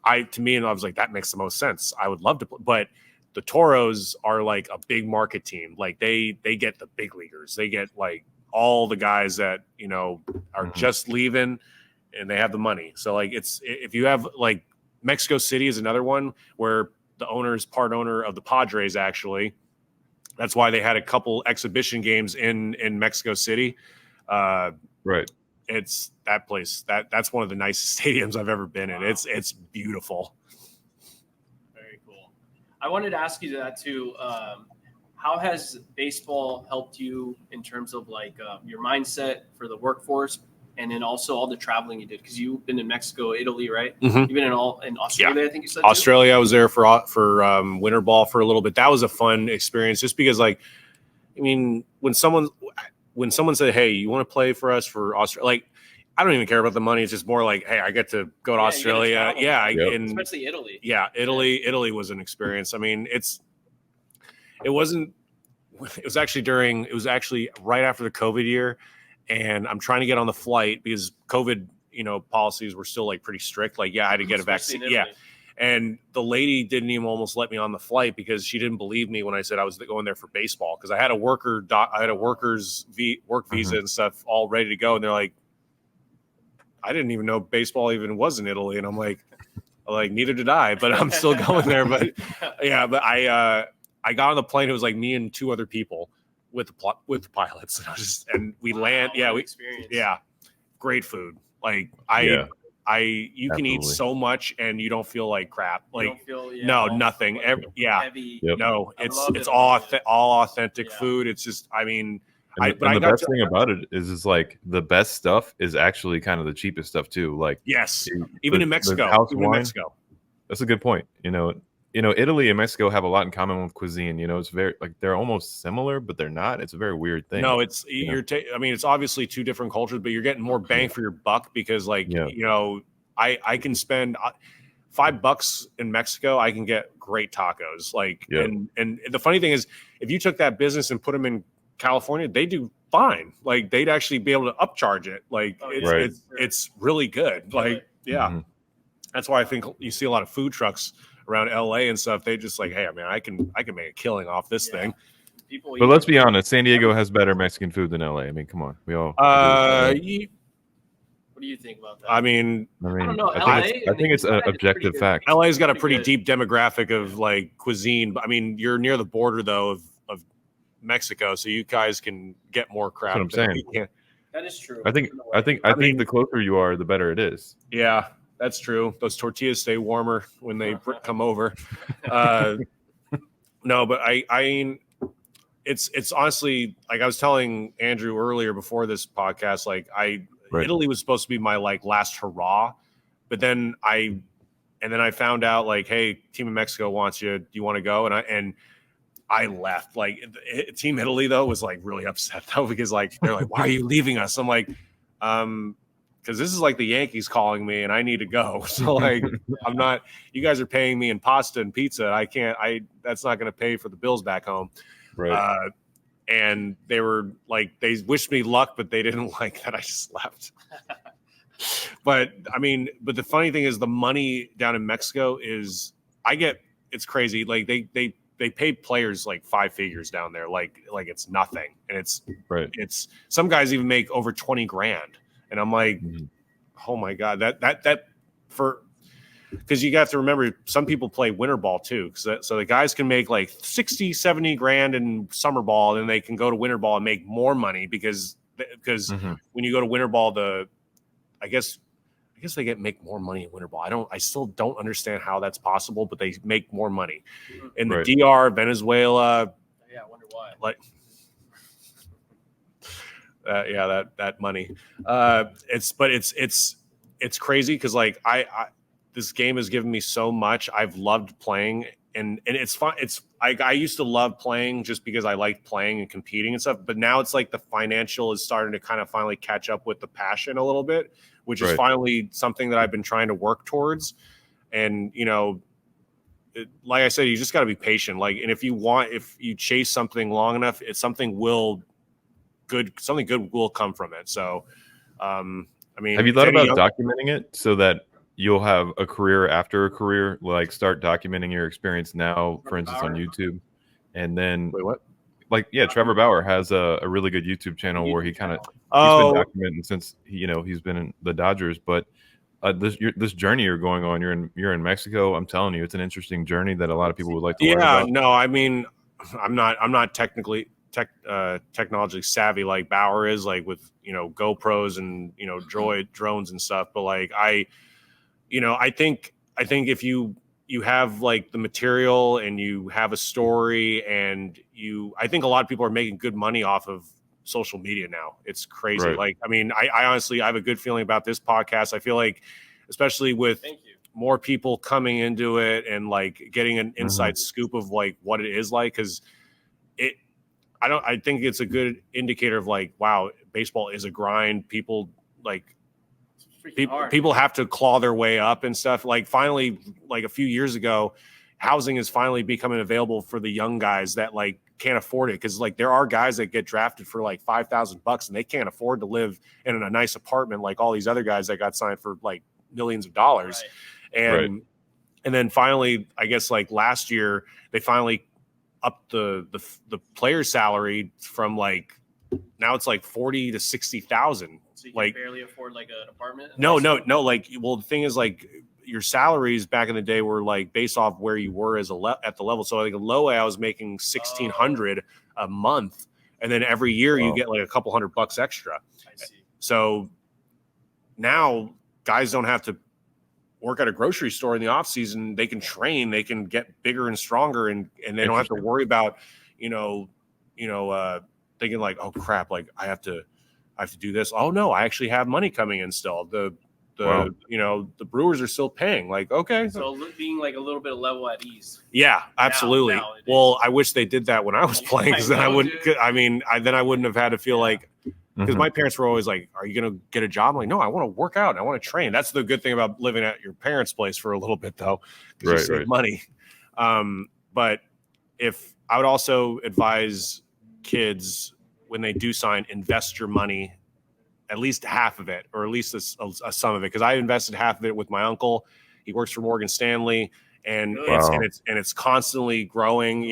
I was like, that makes the most sense. I would love to play, but the Toros are like a big market team. Like they get the big leaguers. They get like all the guys that are just leaving, and they have the money. So like if you have like Mexico City is another one where the owner is part owner of the Padres. Actually, that's why they had a couple exhibition games in Mexico City. Right. It's that place. That's one of the nicest stadiums I've ever been in. It's beautiful. Very cool. I wanted to ask you that too. How has baseball helped you in terms of like your mindset for the workforce, and then also all the traveling you did? Because you've been in Mexico, Italy, right? Mm-hmm. You've been in Australia, I think you said. Australia, I was there for winter ball for a little bit. That was a fun experience, just because when someone said, "Hey, you want to play for us for Australia?" Like, I don't even care about the money. It's just more like, "Hey, I get to go to Australia." Especially Italy. Yeah, Italy was an experience. I mean, it was actually right after the COVID year, and I'm trying to get on the flight because COVID, policies were still like pretty strict. Like, I had to get a vaccine. Yeah. And the lady didn't even almost let me on the flight because she didn't believe me when I said I was going there for baseball. Cause I had a worker's work visa and stuff all ready to go. And they're like, I didn't even know baseball even was in Italy. And I'm like, neither did I, but I'm still going there. But but I got on the plane. It was like me and two other people with the pilots, and we land. Great food. Like you can eat so much and you don't feel like crap. Like nothing. Heavy. No, it's all authentic food. It's just, the best thing about it is like the best stuff is actually kind of the cheapest stuff too. Like even in Mexico. That's a good point. Italy and Mexico have a lot in common with cuisine. It's very like they're almost similar, but they're not. It's a very weird thing. No, it's it's obviously two different cultures, but you're getting more bang for your buck because I can spend $5 in Mexico. I can get great tacos. And the funny thing is, if you took that business and put them in California, they do fine. Like they'd actually be able to upcharge it. Like it's really good. Like that's why I think you see a lot of food trucks around LA and stuff. They just like, hey, I can make a killing off this thing. But let's be honest, San Diego has better Mexican food than LA. I mean, come on, we all. What do you think about that? I don't know. I think it's an objective fact. LA's got a pretty deep demographic of like cuisine. But you're near the border though of Mexico, so you guys can get more crap. That's what I'm saying. That is true. I think the closer you are, the better it is. Yeah. That's true. Those tortillas stay warmer when they come over. No, but it's honestly, like I was telling Andrew earlier before this podcast, like Italy was supposed to be my like last hurrah, but then I found out like, hey, Team of Mexico wants you. Do you want to go? And I left. Like Team Italy though was like really upset though because like they're like, why are you leaving us? I'm like, because this is like the Yankees calling me and I need to go. So like, I'm not, you guys are paying me in pasta and pizza. That's not going to pay for the bills back home. Right. And they were like, they wished me luck, but they didn't like that I just left. But the funny thing is the money down in Mexico is it's crazy. Like they pay players like 5 figures down there. Like it's nothing. And it's some guys even make over 20 grand. And I'm like, oh my God, because you got to remember some people play winter ball too. So the guys can make like 60, 70 grand in summer ball, and then they can go to winter ball and make more money because when you go to winter ball, I guess they make more money in winter ball. I still don't understand how that's possible, but they make more money in the DR, Venezuela. Yeah, I wonder why. like that money. It's crazy because like I this game has given me so much. I've loved playing, and it's fun. I used to love playing just because I liked playing and competing and stuff. But now it's like the financial is starting to kind of finally catch up with the passion a little bit, which is finally something that I've been trying to work towards. And like I said, you just got to be patient. Like, and if you chase something long enough, something good will come from it. So, I mean, have you thought about documenting it so that you'll have a career after a career? Like, start documenting your experience now, for instance, on YouTube, and then wait, what? Like, yeah, Trevor Bauer has a really good YouTube channel where he kind of he's been documenting since he's been in the Dodgers, but. This journey you're going on, you're in Mexico. I'm telling you, it's an interesting journey that a lot of people would like to learn about. Yeah, no, I mean, I'm not technically technologically savvy like Bauer is, like with GoPros and drones and stuff. But like I think if you have like the material and you have a story and I think a lot of people are making good money off of social media now. It's crazy. Right. Like, I mean, I honestly, I have a good feeling about this podcast. I feel like, especially with more people coming into it and like getting an inside scoop of like what it is like. Cause I think it's a good indicator of like, wow, baseball is a grind. People like, people have to claw their way up and stuff. Like finally, like a few years ago, housing is finally becoming available for the young guys that like can't afford it, because like there are guys that get drafted for like $5,000 and they can't afford to live in a nice apartment like all these other guys that got signed for like millions of dollars. And then finally, I guess like last year they finally upped the player salary from like, now it's like 40 to 60,000. So you like can barely afford like an apartment? No. Like, well, the thing is like your salaries back in the day were like based off where you were as at the level. So like a low A, I was making $1,600 a month, and then every year you get like a couple $100 extra. I see. So now guys don't have to work at a grocery store in the off season. They can train, they can get bigger and stronger, and they don't have to worry about thinking like, oh crap, like I have to do this. Oh no, I actually have money coming in still. The Brewers are still paying. Like, okay. So being like a little bit of level at ease. Yeah, absolutely. Now well, I wish they did that when I was playing, because then I wouldn't. Then I wouldn't have had to feel like, because my parents were always like, "Are you going to get a job?" I'm like, no, I want to work out. I want to train. That's the good thing about living at your parents' place for a little bit, though, because you save money. But if I would also advise kids when they do sign, invest your money, at least half of it, or at least a sum of it. Because I invested half of it with my uncle. He works for Morgan Stanley, and it's constantly growing.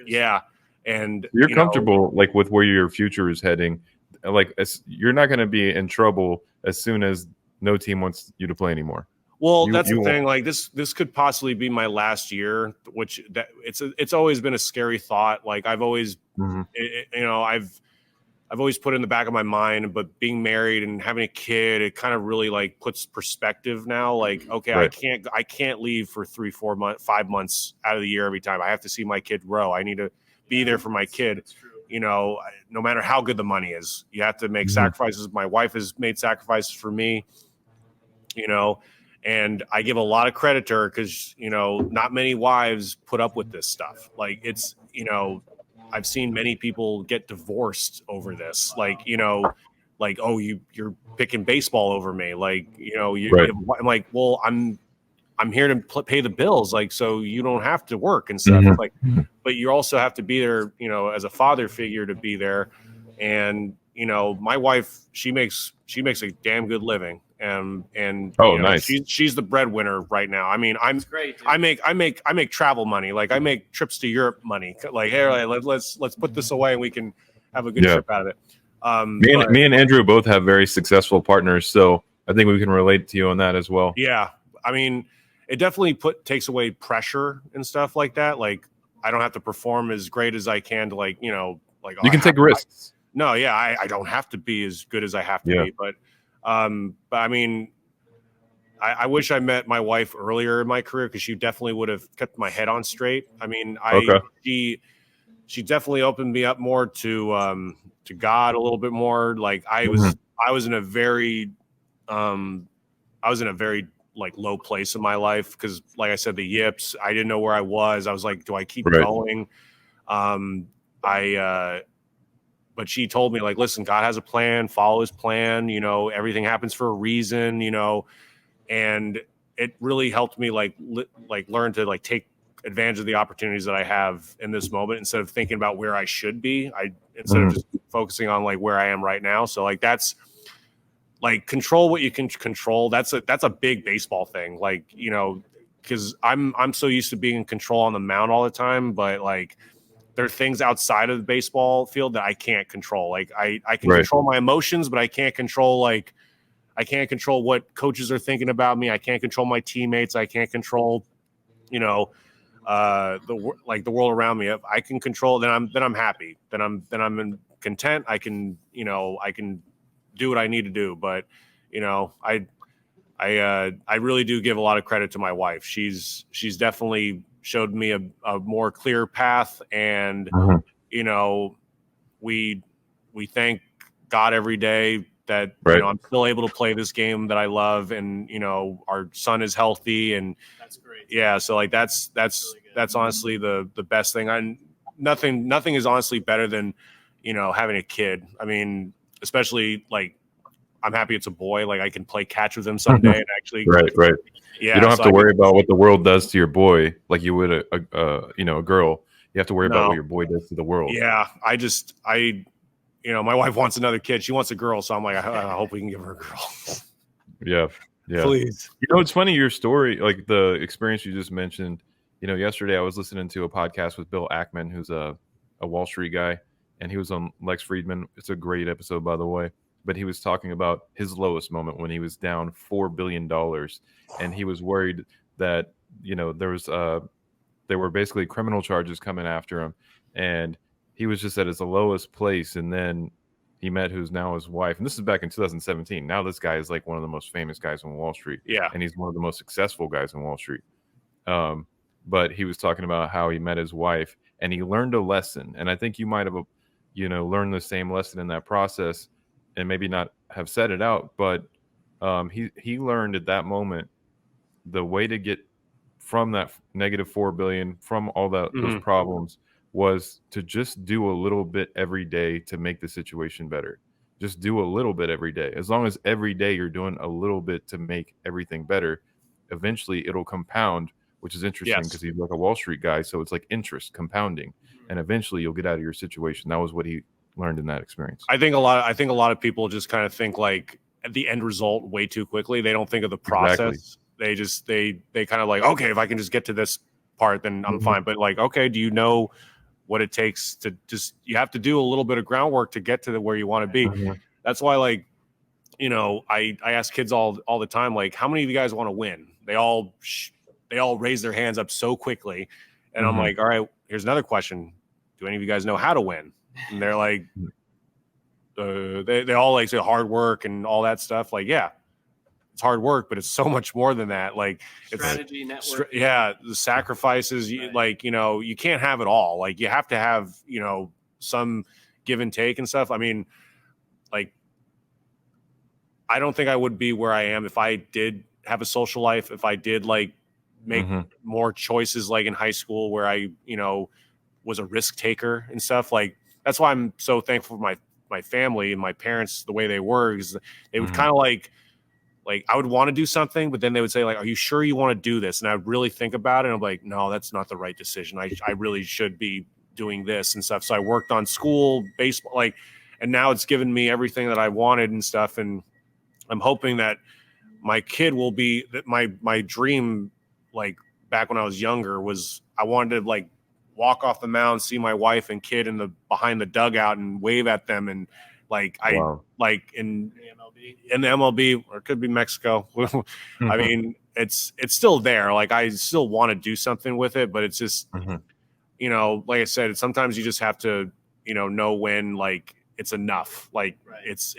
Yeah. And you're comfortable like with where your future is heading. Like you're not going to be in trouble as soon as no team wants you to play anymore. Well, that's the thing. Like this could possibly be my last year, which it's always been a scary thought. Like I've always, I've always put it in the back of my mind, but being married and having a kid, it kind of really like puts perspective now. Like, okay, I can't leave for 3, 4 months, 5 months out of the year every time. I have to see my kid grow. I need to be there for my kid. No matter how good the money is, you have to make sacrifices. My wife has made sacrifices for me, and I give a lot of credit to her, because, not many wives put up with this stuff. Like it's, I've seen many people get divorced over this. Like, like, oh, you're picking baseball over me. Like, I'm like, well, I'm here to pay the bills. Like, so you don't have to work and stuff. Like, but you also have to be there, as a father figure, to be there. And, my wife, she makes a damn good living. And nice. She's the breadwinner right now. I mean, great, I make travel money. Like I make trips to Europe money. Like, hey, let's put this away and we can have a good trip out of it. Me and Andrew both have very successful partners, so I think we can relate to you on that as well. Yeah, I mean, it definitely takes away pressure and stuff like that. Like I don't have to perform as great as I can to like you can take risks. I don't have to be as good as I have to be, but I mean, I wish I met my wife earlier in my career, because she definitely would have kept my head on straight. I mean, definitely opened me up more to God a little bit more. Like I was in a very like low place in my life because, like I said, the yips. I didn't know where I was. I was like, do I keep going? But she told me, like, listen, God has a plan. Follow His plan. You know, everything happens for a reason. You know, and it really helped me like learn to like take advantage of the opportunities that I have in this moment instead of thinking about where I should be. Instead of just focusing on like where I am right now. So like that's like control what you can control. That's a big baseball thing. Like, you know, because I'm so used to being in control on the mound all the time, but like there are things outside of the baseball field that I can't control. Like I can control my emotions, but I can't control what coaches are thinking about me. I can't control my teammates. I can't control, you know, the world around me. If I can control, then I'm happy. Then I'm content. I can do what I need to do. But, you know, I really do give a lot of credit to my wife. She's definitely showed me a more clear path, and you know, we thank God every day that you know I'm still able to play this game that I love, and you know our son is healthy, and That's great. yeah, so like that's honestly the best thing. Nothing is honestly better than, you know, having a kid. I mean, especially like I'm happy it's a boy. Like I can play catch with him someday and actually right. Yeah, you don't have so to worry about what the world does to your boy like you would a girl. You have to worry about what No. your boy does to the world. Yeah, you know, my wife wants another kid. She wants a girl, so I'm like, I hope we can give her a girl. Yeah. Please. You know, it's funny, your story, like the experience you just mentioned. You know, yesterday I was listening to a podcast with Bill Ackman, who's a Wall Street guy, and he was on Lex Friedman. It's a great episode, by the way. But he was talking about his lowest moment when he was down $4 billion, and he was worried that, you know, there were basically criminal charges coming after him, and he was just at his lowest place. And then he met who's now his wife, and this is back in 2017. Now this guy is like one of the most famous guys on Wall Street, Yeah. and he's one of the most successful guys on Wall Street. But he was talking about how he met his wife, and he learned a lesson. And I think you might have, you know, learned the same lesson in that process, and maybe not have said it out, but he learned at that moment the way to get from that negative 4 billion, from all those problems, was to just do a little bit every day to make the situation better. Just do a little bit every day. As long as every day you're doing a little bit to make everything better, eventually it'll compound, which is interesting because he's like a Wall Street guy. So it's like interest compounding, and eventually you'll get out of your situation. That was what he learned in that experience. I think a lot of people just kind of think like the end result way too quickly. They don't think of the process. Exactly. They kind of like, okay, if I can just get to this part, then I'm fine. But like, okay, do you know what it takes to you have to do a little bit of groundwork to get to where you want to be. That's why, like, you know, I ask kids all the time, like, how many of you guys want to win? They all raise their hands up so quickly. And I'm like, all right, here's another question. Do any of you guys know how to win? And they're like, they all like say hard work and all that stuff. Like, yeah, it's hard work, but it's so much more than that. Like strategy, network. The sacrifices, like, you know, you can't have it all. Like you have to have, you know, some give and take and stuff. I mean, like, I don't think I would be where I am if I did have a social life, if I did like make more choices, like in high school where I, you know, was a risk taker and stuff. Like, that's why I'm so thankful for my family and my parents, the way they were, because they would kind of like I would want to do something, but then they would say like, are you sure you want to do this? And I would really think about it. And I'm like, no, that's not the right decision. I really should be doing this and stuff. So I worked on school, baseball, like, and now it's given me everything that I wanted and stuff. And I'm hoping that my kid will be that my dream, like back when I was younger, was I wanted to like walk off the mound, see my wife and kid behind the dugout and wave at them. And like, like in the MLB, or it could be Mexico. I mean, it's still there. Like, I still want to do something with it, but it's just, you know, like I said, sometimes you just have to, you know when like it's enough. Like it's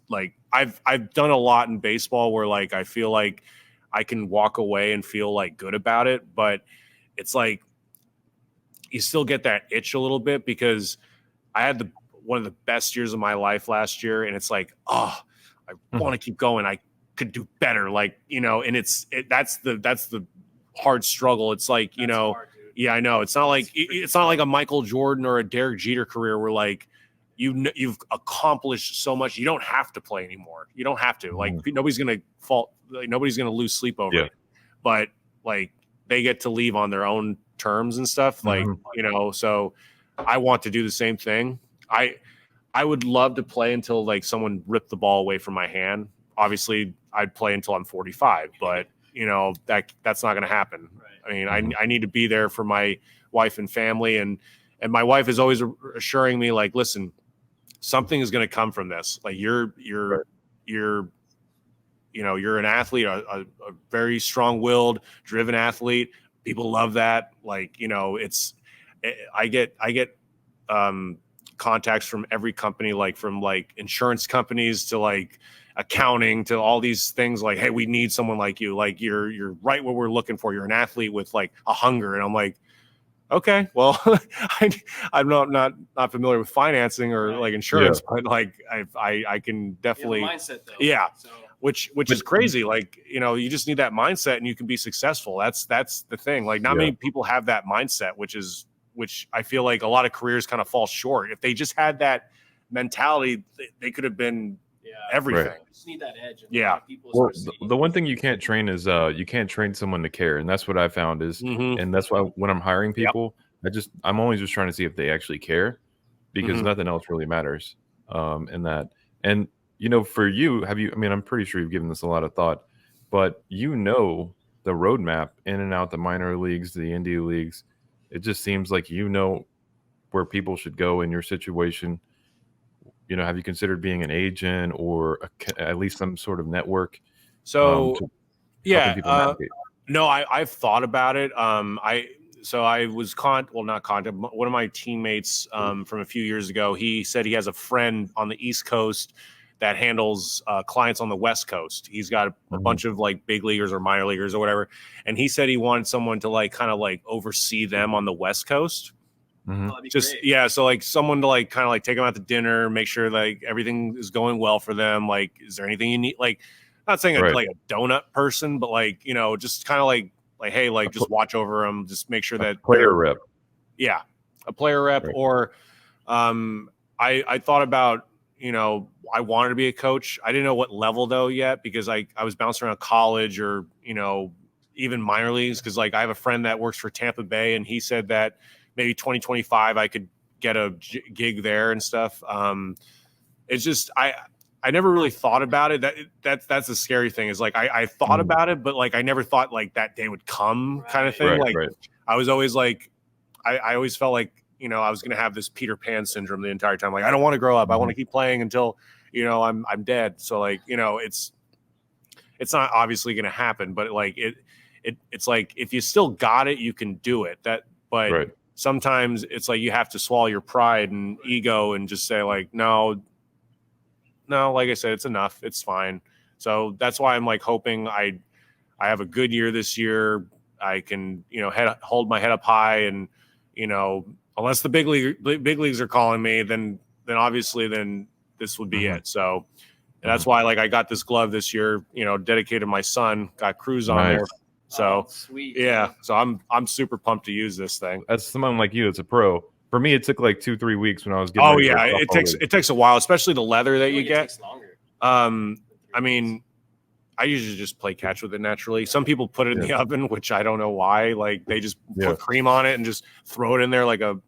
like I've done a lot in baseball where like I feel like I can walk away and feel like good about it, but it's like you still get that itch a little bit, because I had one of the best years of my life last year, and it's like, oh, I want to keep going. I could do better, like, you know. And that's the hard struggle. It's like, you know, hard, yeah, I know. It's not like a Michael Jordan or a Derek Jeter career where like you've accomplished so much. You don't have to play anymore. You don't have to. Like, nobody's gonna fall. Like, nobody's gonna lose sleep over it. But like, they get to leave on their own terms and stuff. Like, you know. So I want to do the same thing. I would love to play until like someone ripped the ball away from my hand. Obviously, I'd play until I'm 45, but you know, that's not going to happen. Right. I mean, I need to be there for my wife and family, and my wife is always assuring me, like, listen, something is going to come from this. Like, you're you know, you're an athlete, a very strong-willed, driven athlete. People love that. Like, you know, I get contacts from every company, like from like insurance companies to like accounting to all these things, like, hey, we need someone like you. Like, you're right what we're looking for. You're an athlete with like a hunger. And I'm like, okay, well, I'm not familiar with financing or like insurance, but like I can definitely mindset though. Yeah. So, which is crazy. Like, you know, you just need that mindset and you can be successful. That's the thing. Like, not many people have that mindset, which I feel like a lot of careers kind of fall short. If they just had that mentality, they could have been everything. Right. You just need that edge. Well, the one thing you can't train is you can't train someone to care, and that's what I found is, and that's why when I'm hiring people, I'm always just trying to see if they actually care, because nothing else really matters. In that, and you know, for you, I mean, I'm pretty sure you've given this a lot of thought, but you know the roadmap in and out the minor leagues, the indie leagues. It just seems like you know where people should go in your situation. You know, have you considered being an agent or at least some sort of network? So, no, I've thought about it. I was not contact. One of my teammates from a few years ago, he said he has a friend on the East Coast that handles clients on the West Coast. He's got a bunch of like big leaguers or minor leaguers or whatever. And he said he wanted someone to like kind of like oversee them on the West Coast. So like someone to like kind of like take them out to dinner, make sure like everything is going well for them. Like, is there anything you need? Like, not saying like a donut person, but like, you know, just kind of like, hey, like just watch over them, just make sure that player rep. Yeah. A player rep. Or I thought about, you know, I wanted to be a coach. I didn't know what level though yet, because I was bouncing around college or, you know, even minor leagues. Cause like I have a friend that works for Tampa Bay, and he said that maybe 2025 I could get a gig there and stuff. It's just, I never really thought about it. That's the scary thing, is like, I thought about it, but like, I never thought like that day would come kind of thing. I was always like, I always felt like, you know, I was going to have this Peter Pan syndrome the entire time. Like, I don't want to grow up. I want to keep playing until, you know, I'm dead. So like, you know, it's not obviously going to happen, but like it's like, if you still got it, you can do it. But sometimes it's like you have to swallow your pride and ego and just say like, no, like I said, it's enough. It's fine. So that's why I'm like hoping I have a good year this year. I can, you know, hold my head up high, and, you know, unless the big leagues are calling me, then obviously this would be it. So that's why like I got this glove this year, you know, dedicated to my son, got Cruz on there. So sweet. Yeah. So I'm super pumped to use this thing. As someone like you, it's a pro. For me, it took like 2-3 weeks when I was getting. It takes a while, especially the leather that you get. It takes longer. I mean, I usually just play catch with it naturally. Some people put it in the oven, which I don't know why. Like, they just put cream on it and just throw it in there like a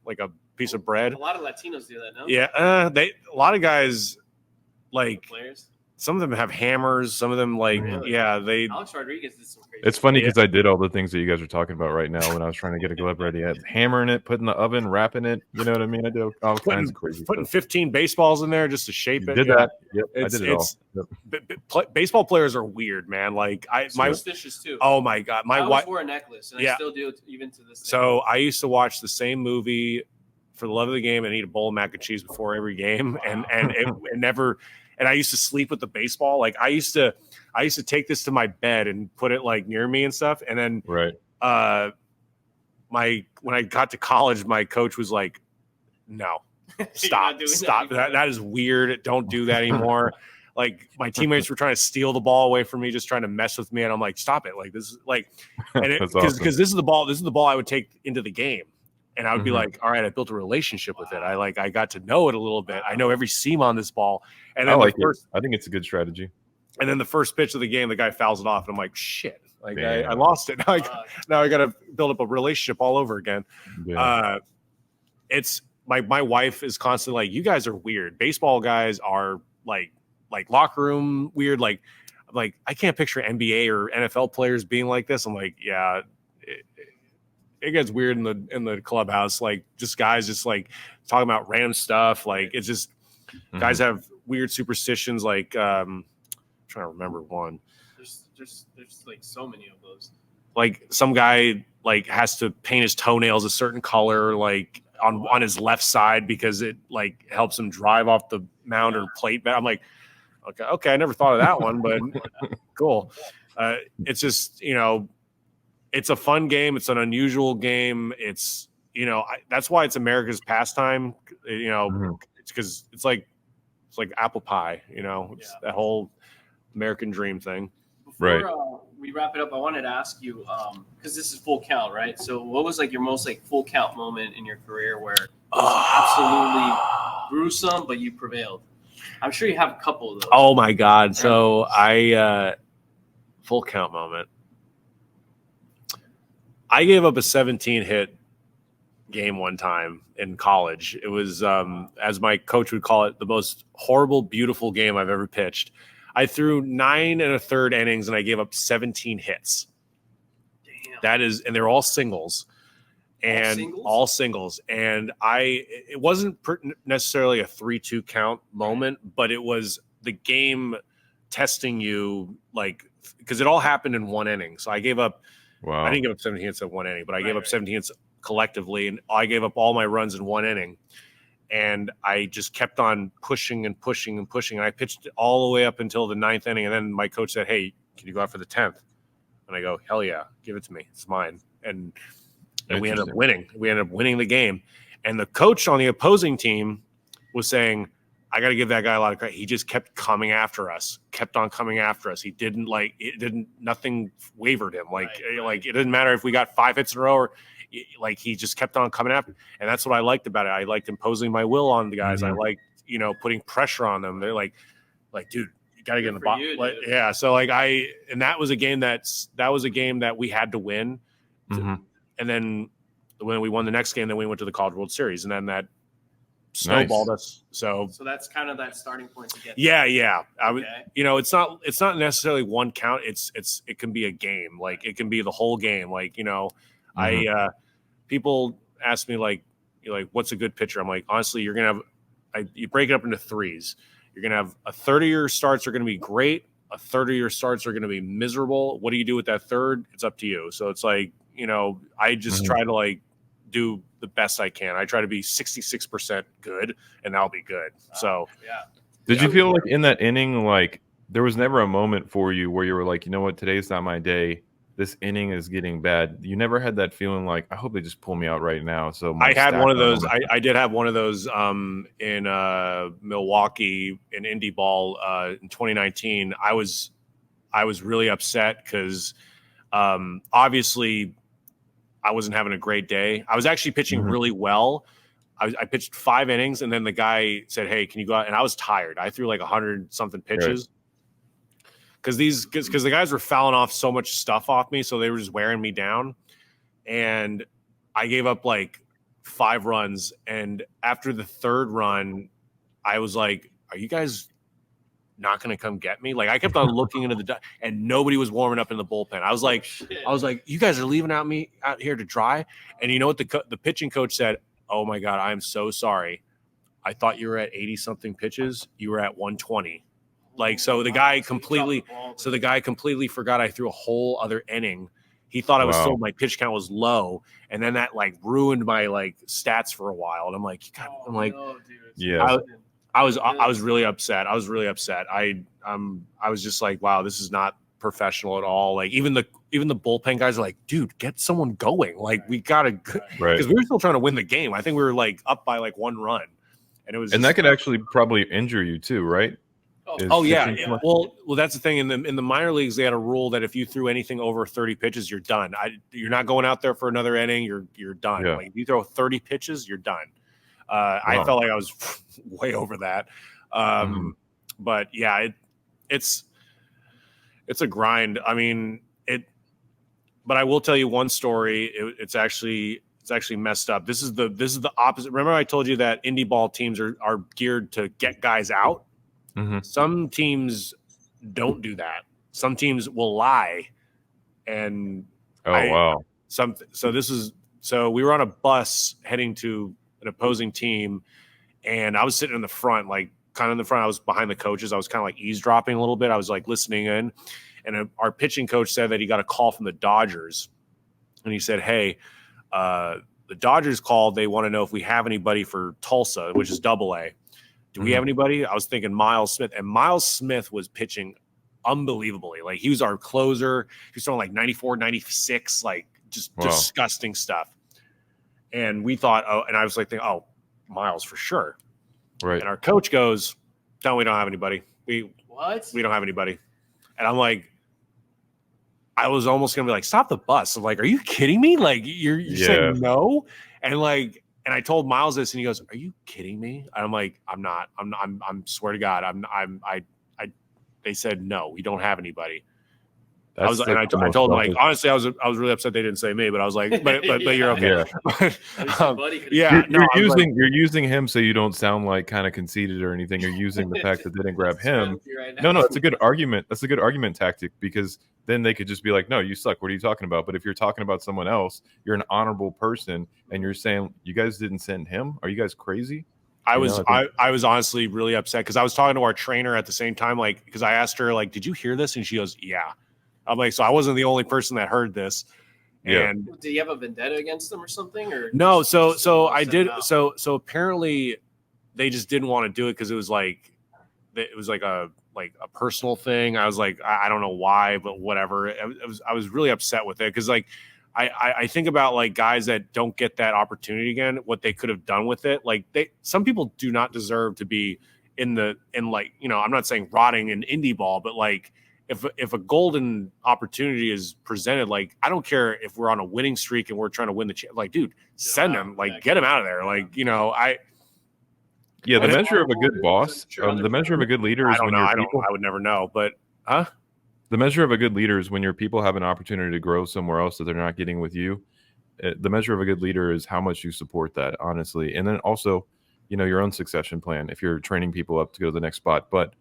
piece of bread. A lot of Latinos do that, no? Yeah, a lot of guys, like, players. Some of them have hammers. Some of them, like, Alex Rodriguez did some crazy. It's funny because I did all the things that you guys are talking about right now when I was trying to get a glove ready. I had hammering it, putting the oven, wrapping it. You know what I mean? I did all kinds of crazy putting stuff. 15 baseballs in there just to shape it. Did that? Yep, I did it all. Yep. Baseball players are weird, man. Like, my superstitious too. Oh my god, my wife wore a necklace, and I still do it even to this day. So I used to watch the same movie for the love of the game and eat a bowl of mac and cheese before every game, and it never. And I used to sleep with the baseball. Like, I used to take this to my bed and put it like near me and stuff. And then when I got to college, my coach was like, no, stop. That is weird. Don't do that anymore. Like my teammates were trying to steal the ball away from me, just trying to mess with me. And I'm like, stop it. Like this is like, and That's because awesome. this is the ball I would take into the game. And I would be like, all right, I built a relationship with it. I got to know it a little bit. I know every seam on this ball. And then I think it's a good strategy. And then the first pitch of the game, the guy fouls it off. And I'm like, shit, like I lost it. Now I got to build up a relationship all over again. Yeah. It's my wife is constantly like, you guys are weird. Baseball guys are like locker room weird. Like I can't picture NBA or NFL players being like this. I'm like, yeah, it gets weird in the clubhouse. Like just guys just like talking about random stuff. Like it's just guys have weird superstitions. Like I'm trying to remember one. There's like so many of those. Like some guy like has to paint his toenails a certain color, like on his left side because it like helps him drive off the mound or plate. I'm like, okay, I never thought of that one, but cool. It's just, it's a fun game. It's an unusual game. It's, that's why it's America's pastime. It's because it's like apple pie. It's that whole American dream thing. Before we wrap it up, I wanted to ask you because this is full count, right? So, what was like your most like full count moment in your career where it was absolutely gruesome, but you prevailed? I'm sure you have a couple of those. Oh my God! So I full count moment. I gave up a 17 hit game one time in college. It was, as my coach would call it, the most horrible, beautiful game I've ever pitched. I threw 9 1/3 innings and I gave up 17 hits. Damn. And they're all singles. And all singles. And it wasn't necessarily a 3-2 count moment, but it was the game testing you, like, because it all happened in one inning. So I gave up. Wow. I didn't give up 17 hits in one inning, but I gave up 17 hits collectively, and I gave up all my runs in one inning. And I just kept on pushing and pushing and pushing. And I pitched all the way up until the 9th inning, and then my coach said, "Hey, can you go out for the 10th?" And I go, "Hell yeah, give it to me. It's mine." And we ended up winning. We ended up winning the game. And the coach on the opposing team was saying, I got to give that guy a lot of credit. He just kept coming after us, kept on coming after us. He didn't nothing wavered him. Like it didn't matter if we got 5 hits in a row or like he just kept on coming after. And that's what I liked about it. I liked imposing my will on the guys. I liked, putting pressure on them. They're like, dude, you got to get in the box. Yeah. So and that was a game that we had to win. And then when we won the next game, then we went to the College World Series, and then that snowballed us. So that's kind of that starting point to get. Yeah. It's not necessarily one count. It can be a game. Like it can be the whole game. Like, people ask me like, what's a good pitcher? I'm like, honestly, you're going to have, you break it up into 3s. You're going to have a third of your starts are going to be great. A third of your starts are going to be miserable. What do you do with that third? It's up to you. So it's like, I just try to like do the best I can. I try to be 66% good, and I'll be good. So, Did you feel like in that inning, like there was never a moment for you where you were like, you know what, today's not my day. This inning is getting bad. You never had that feeling like, I hope they just pull me out right now. So I had one of those. I did have one of those in Milwaukee in Indy Ball in 2019. I was really upset because obviously I wasn't having a great day. I was actually pitching really well. I pitched 5 innings, and then the guy said, "Hey, can you go out?" And I was tired. I threw like 100 something pitches because the guys were fouling off so much stuff off me, so they were just wearing me down. And I gave up like 5 runs, and after the 3rd run, I was like, "Are you guys not going to come get me?" Like I kept on looking into and nobody was warming up in the bullpen. I was like, you guys are leaving me out here to dry. And you know what the pitching coach said? "Oh my God, I'm so sorry. I thought you were at 80 something pitches. You were at 120. Like, so the guy completely forgot I threw a whole other inning. He thought I was still, my pitch count was low. And then that like ruined my like stats for a while. And I'm like, I was really upset. I was just like, wow, this is not professional at all. Like even even the bullpen guys are like, dude, get someone going. Like we gotta, Right. because we were still trying to win the game. I think we were like up by like 1 run, and it was. And just, that could actually probably injure you too, right? Oh yeah. Well, that's the thing. In the minor leagues, they had a rule that if you threw anything over 30 pitches, you're done. You're not going out there for another inning. You're done. Yeah. Like if you throw 30 pitches, you're done. I felt like I was way over that. But yeah, it's a grind. I mean, but I will tell you one story. It's actually messed up. This is the opposite. Remember I told you that Indy ball teams are geared to get guys out. Some teams don't do that. Some teams will lie. And wow. So we were on a bus heading to an opposing team, and I was sitting in the front, like kind of in the front. I was behind the coaches. I was kind of like eavesdropping a little bit. I was like listening in, and our pitching coach said that he got a call from the Dodgers, and he said, "Hey, the Dodgers called. They want to know if we have anybody for Tulsa, which is AA. Do we have anybody?" I was thinking Miles Smith, and Miles Smith was pitching unbelievably. Like he was our closer. He was throwing like 94, 96, like just disgusting stuff. And we thought, and I was like, oh, Miles for sure. Right. And our coach goes, "No, we don't have anybody. We don't have anybody." And I'm like, I was almost gonna be like, "Stop the bus." I'm like, "Are you kidding me? Like you're saying no?" And like, and I told Miles this, and he goes, "Are you kidding me?" And I'm like, "I'm not. I'm swear to God, they said no, we don't have anybody." I told him, like, honestly, I was really upset they didn't say me, but I was like, but you're okay. You're using him so you don't sound like kind of conceited or anything. You're using the fact that they didn't grab him. No, it's a good argument. That's a good argument tactic, because then they could just be like, "No, you suck. What are you talking about?" But if you're talking about someone else, you're an honorable person, and you're saying you guys didn't send him. Are you guys crazy? I was honestly really upset, because I was talking to our trainer at the same time, like, because I asked her, like, "Did you hear this?" And she goes, "Yeah." I'm like, so I wasn't the only person that heard this. And did you have a vendetta against them or something? Or no, so I did. So apparently they just didn't want to do it because it was like a personal thing. I was like, I don't know why, but whatever. I was really upset with it, because like I think about like guys that don't get that opportunity again, what they could have done with it. Like some people do not deserve to be in like, you know, I'm not saying rotting in indie ball, but like, if a golden opportunity is presented, like, I don't care if we're on a winning streak and we're trying to win like, dude, send them, like, get them out of there. Like, you know, the measure of a good boss, the measure of a good leader is I would never know, but the measure of a good leader is when your people have an opportunity to grow somewhere else that they're not getting with you. The measure of a good leader is how much you support that, honestly. And then also, you know, your own succession plan, if you're training people up to go to the next spot. But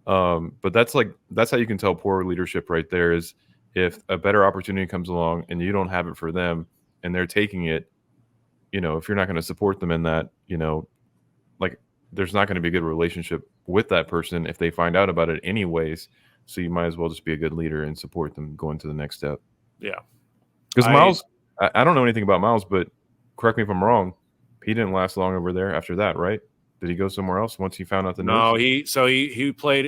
that's how you can tell poor leadership right there, is if a better opportunity comes along and you don't have it for them and they're taking it, you know, if you're not going to support them in that, you know, like there's not going to be a good relationship with that person if they find out about it anyways. So you might as well just be a good leader and support them going to the next step. Yeah. Because Miles, I don't know anything about Miles, but correct me if I'm wrong, he didn't last long over there after that, right? Did he go somewhere else once he found out the news? No, he played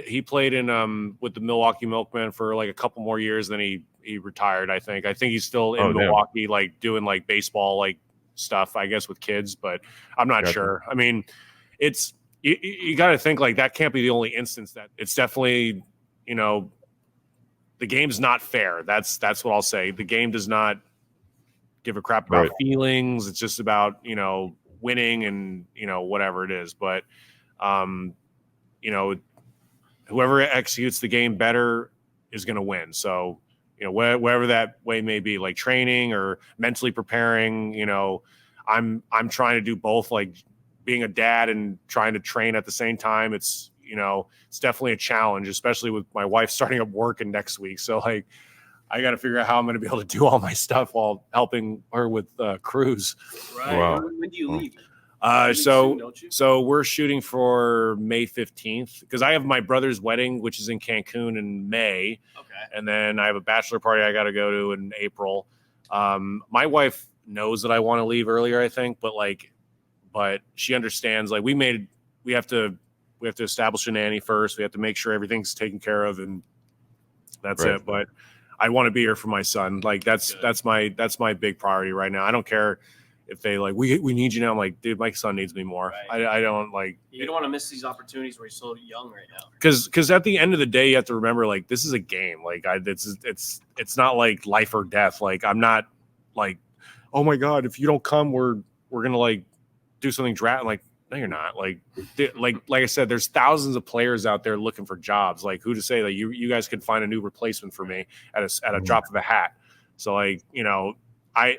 in with the Milwaukee Milkmen for like a couple more years, then he retired. I think he's still in Milwaukee, like doing like baseball like stuff, I guess, with kids, but I'm not sure. I mean, it's you got to think like that can't be the only instance. That it's definitely, you know, the game's not fair. That's what I'll say. The game does not give a crap about feelings. It's just about, you know, winning and, you know, whatever it is. But, you know, whoever executes the game better is going to win. So, you know, wherever that way may be, like training or mentally preparing, you know, I'm trying to do both, like being a dad and trying to train at the same time. It's, you know, it's definitely a challenge, especially with my wife starting up working next week. So like, I got to figure out how I'm going to be able to do all my stuff while helping her with crews. Right. Wow. When do you leave? So we're shooting for May 15th, because I have my brother's wedding, which is in Cancun in May. Okay. And then I have a bachelor party I got to go to in April. My wife knows that I want to leave earlier, I think, but she understands, like we have to establish a nanny first. We have to make sure everything's taken care of, and that's it. But I want to be here for my son. Like that's my big priority right now. I don't care if they like we need you now. I'm like, dude, my son needs me more. Right. I don't like. You don't want to miss these opportunities where you're so young right now. Because at the end of the day, you have to remember, like, this is a game. Like, it's not like life or death. Like, I'm not like, oh my god, if you don't come, we're gonna like do something drastic. Like, no, you're not. Like I said, there's thousands of players out there looking for jobs. Like, who to say that you guys could find a new replacement for me at a drop of a hat. So, like, you know, I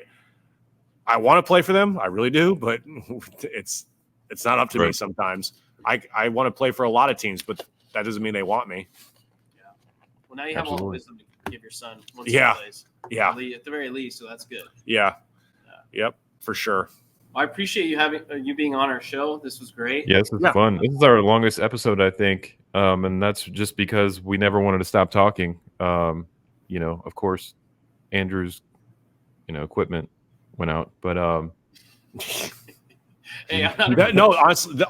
want to play for them. I really do, but it's not up to me sometimes. I want to play for a lot of teams, but that doesn't mean they want me. Yeah. Well, now you have all the wisdom to give your son once he plays. Yeah. At the very least, so that's good. Yeah. Yep, for sure. Well, I appreciate you being on our show. This was great. Yeah, this was fun. This is our longest episode, I think, and that's just because we never wanted to stop talking. You know, of course, Andrew's, equipment went out, but hey, no,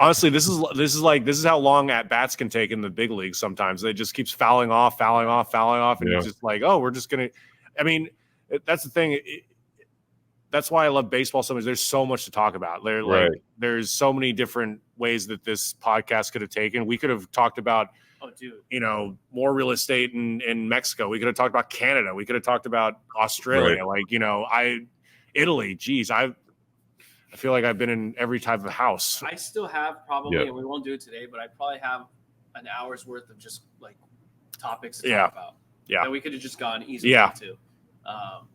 honestly, this is how long at bats can take in the big leagues. Sometimes it just keeps fouling off, and it's just like, oh, we're just gonna. I mean, that's the thing. That's why I love baseball so much. There's so much to talk about. There's so many different ways that this podcast could have taken. We could have talked about, more real estate in Mexico. We could have talked about Canada. We could have talked about Australia. Italy. Geez, I feel like I've been in every type of house. I still have probably, and we won't do it today, but I probably have an hour's worth of just like topics to talk about. Yeah, that we could have just gone easily to.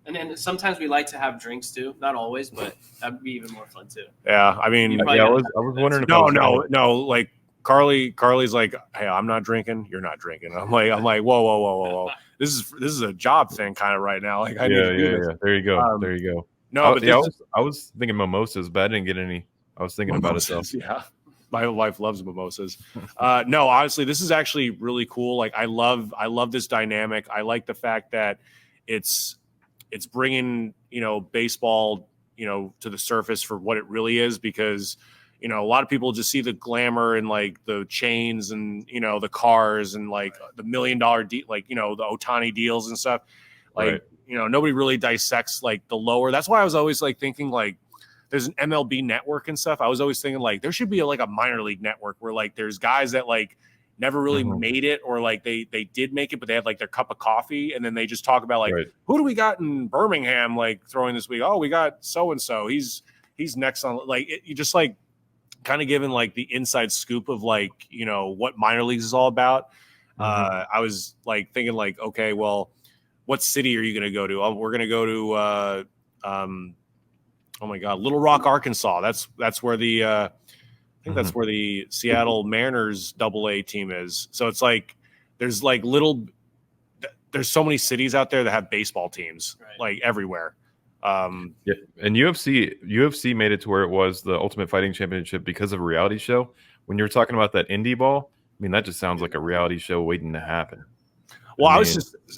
And then sometimes we like to have drinks too. Not always, but that'd be even more fun too. Yeah, I mean, I was wondering. No. Like Carly's like, hey, I'm not drinking. You're not drinking. I'm like, whoa. This is a job thing kind of right now. Like, I need to do this. There you go. No, but I was thinking mimosas, but I didn't get any. I was thinking mimosas, about it though. Yeah. My wife loves mimosas. No, honestly, this is actually really cool. Like, I love this dynamic. I like the fact that it's bringing, baseball, to the surface for what it really is, because, a lot of people just see the glamour and like the chains and, the cars and like the $1 million the Ohtani deals and stuff. Like, nobody really dissects like the lower. That's why I was always like thinking like there's an MLB network and stuff. I was always thinking like there should be like a minor league network where like there's guys that like never really made it, or like they did make it, but they had like their cup of coffee, and then they just talk about like who do we got in Birmingham like throwing this week? Oh, we got so and so. He's next on like you just like kind of giving like the inside scoop of like what minor leagues is all about. I was like thinking like, okay, well, what city are you going to go to? Oh, we're going to go to oh my God, Little Rock, Arkansas. That's where the I think that's where the Seattle Mariners AA team is. So it's like there's so many cities out there that have baseball teams like everywhere. And UFC made it to where it was the Ultimate Fighting Championship because of a reality show. When you were talking about that indie ball, I mean, that just sounds like a reality show waiting to happen. Well,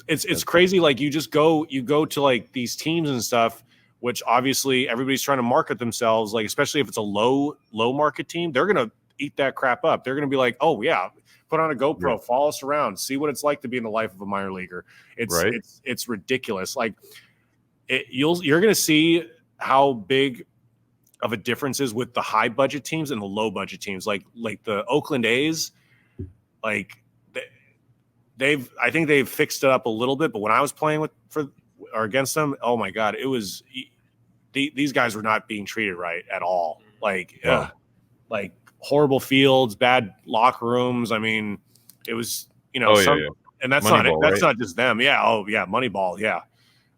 it's crazy. Like you go to like these teams and stuff, which obviously everybody's trying to market themselves. Like, especially if it's a low market team, they're going to eat that crap up. They're going to be like, oh yeah, put on a GoPro, follow us around, see what it's like to be in the life of a minor leaguer. It's ridiculous. Like you're going to see how big of a difference is with the high budget teams and the low budget teams. Like the Oakland A's, like I think they've fixed it up a little bit, but when I was playing against them, oh my God, it was these guys were not being treated right at all. Like horrible fields, bad locker rooms. I mean, it was and that's not just them. Yeah. Oh yeah, Moneyball. Yeah.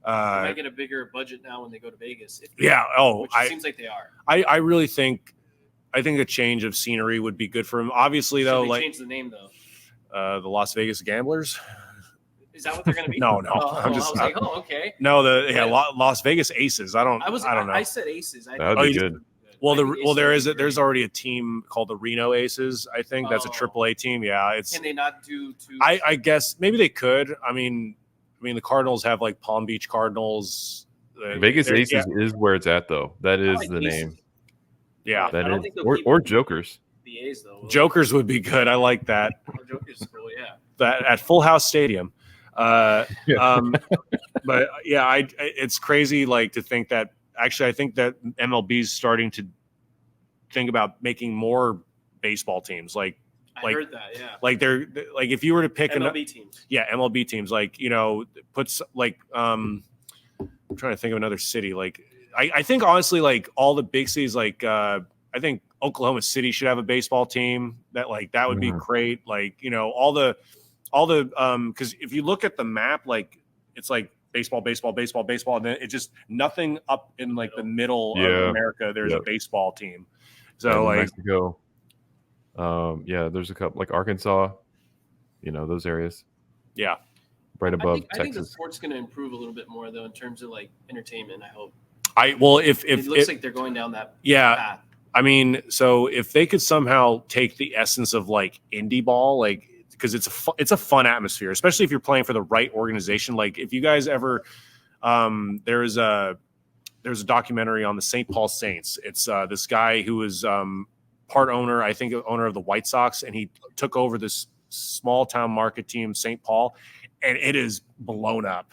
They might get a bigger budget now when they go to Vegas. Which it seems like they are. I really think a change of scenery would be good for him. Obviously, though, they change the name though. The Las Vegas Gamblers. Is that what they're going to be? No. I was like, okay. No, Las Vegas Aces. I don't know. I said Aces. That would be good. Well, there's already a team called the Reno Aces. I think that's a AAA team. Yeah, Can they not do two? I guess maybe they could. I mean, the Cardinals have like Palm Beach Cardinals. Vegas Aces is where it's at, though. That is the name. Yeah, that is. Or Jokers. The A's though. Jokers would be good. I like that. Jokers is cool. Yeah. That at Full House Stadium. Yeah. But yeah, it's crazy like to think that actually I think that MLB is starting to think about making more baseball teams. I heard that. Yeah. Like they're like if you were to pick MLB teams. Yeah, MLB teams. Like puts like I'm trying to think of another city. Like I think honestly like all the big cities like I think Oklahoma City should have a baseball team that would be great. Like all the because if you look at the map, like it's like baseball, and then it just nothing up in like the middle of America. There's a baseball team. So like Mexico, there's a couple like Arkansas, those areas. Yeah, right above I think the Texas. sport's going to improve a little bit more though in terms of like entertainment. I hope. If it looks like they're going down that path. I mean, so if they could somehow take the essence of like indie ball, like because it's a fun atmosphere, especially if you're playing for the right organization. Like if you guys ever, there's a documentary on the St. Paul Saints. It's this guy who was part owner, I think, owner of the White Sox, and he took over this small town market team, St. Paul, and it is blown up.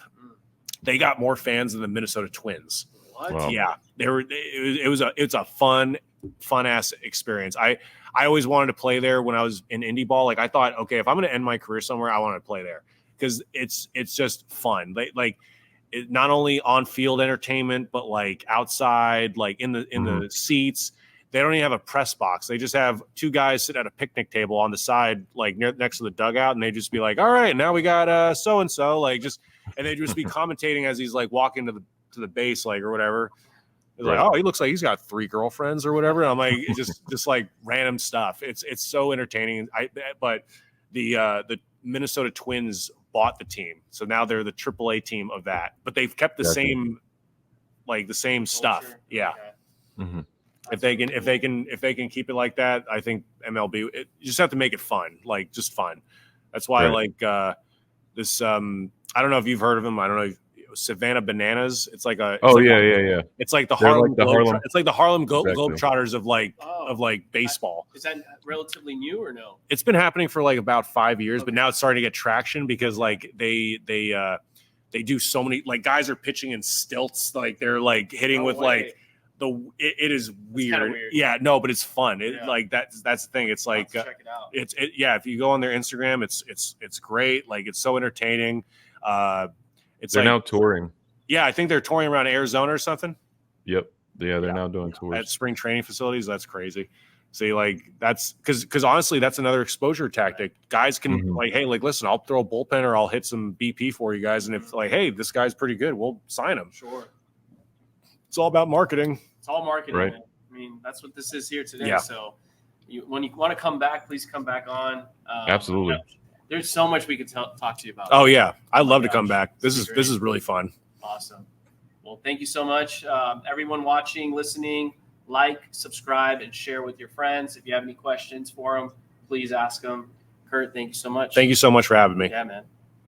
They got more fans than the Minnesota Twins. What? Wow. Yeah, it's a fun ass experience. I always wanted to play there when I was in indie ball. Like I thought, okay, if I'm going to end my career somewhere, I want to play there because it's just fun. Like it, not only on field entertainment, but like outside, like in the seats. They don't even have a press box. They just have two guys sit at a picnic table on the side, like next to the dugout, and they just be like, "All right, now we got so and so," like and they just be commentating as he's like walking to the base, like or whatever. It's like, oh, he looks like he's got 3 girlfriends or whatever. And I'm like, just like random stuff. It's so entertaining. But the Minnesota Twins bought the team, so now they're the AAA team of that. But they've kept the same stuff. Yeah. Okay. Mm-hmm. If they can keep it like that, I think MLB. You just have to make it fun, like just fun. That's why I like this. I don't know if you've heard of them. I don't know. Savannah Bananas. It's like a. Yeah. It's like the Harlem. It's like the Harlem Exactly. Globetrotters of like baseball. Is that relatively new or no? It's been happening for like about 5 years, but now it's starting to get traction because like they do so many like guys are pitching in stilts, like they're like hitting with like. It is weird. Yeah, no, but it's fun. Like that's the thing. It's like check it out. If you go on their Instagram, it's great. Like it's so entertaining. They're now touring. Yeah, I think they're touring around Arizona or something. Yep. Yeah, they're now doing tours at spring training facilities. That's crazy. See, like that's because honestly, that's another exposure tactic. Guys can like, hey, like listen, I'll throw a bullpen or I'll hit some BP for you guys, and if like, hey, this guy's pretty good, we'll sign him. Sure. It's all about marketing. It's all marketing, right? Man. I mean, that's what this is here today. Yeah. So, when you want to come back, please come back on. Absolutely. There's so much we could talk to you about. Oh yeah, I'd love to come back. This is really fun. Awesome. Well, thank you so much, everyone watching, listening. Like, subscribe, and share with your friends. If you have any questions for them, please ask them. Kurt, thank you so much. Thank you so much for having me. Yeah, man.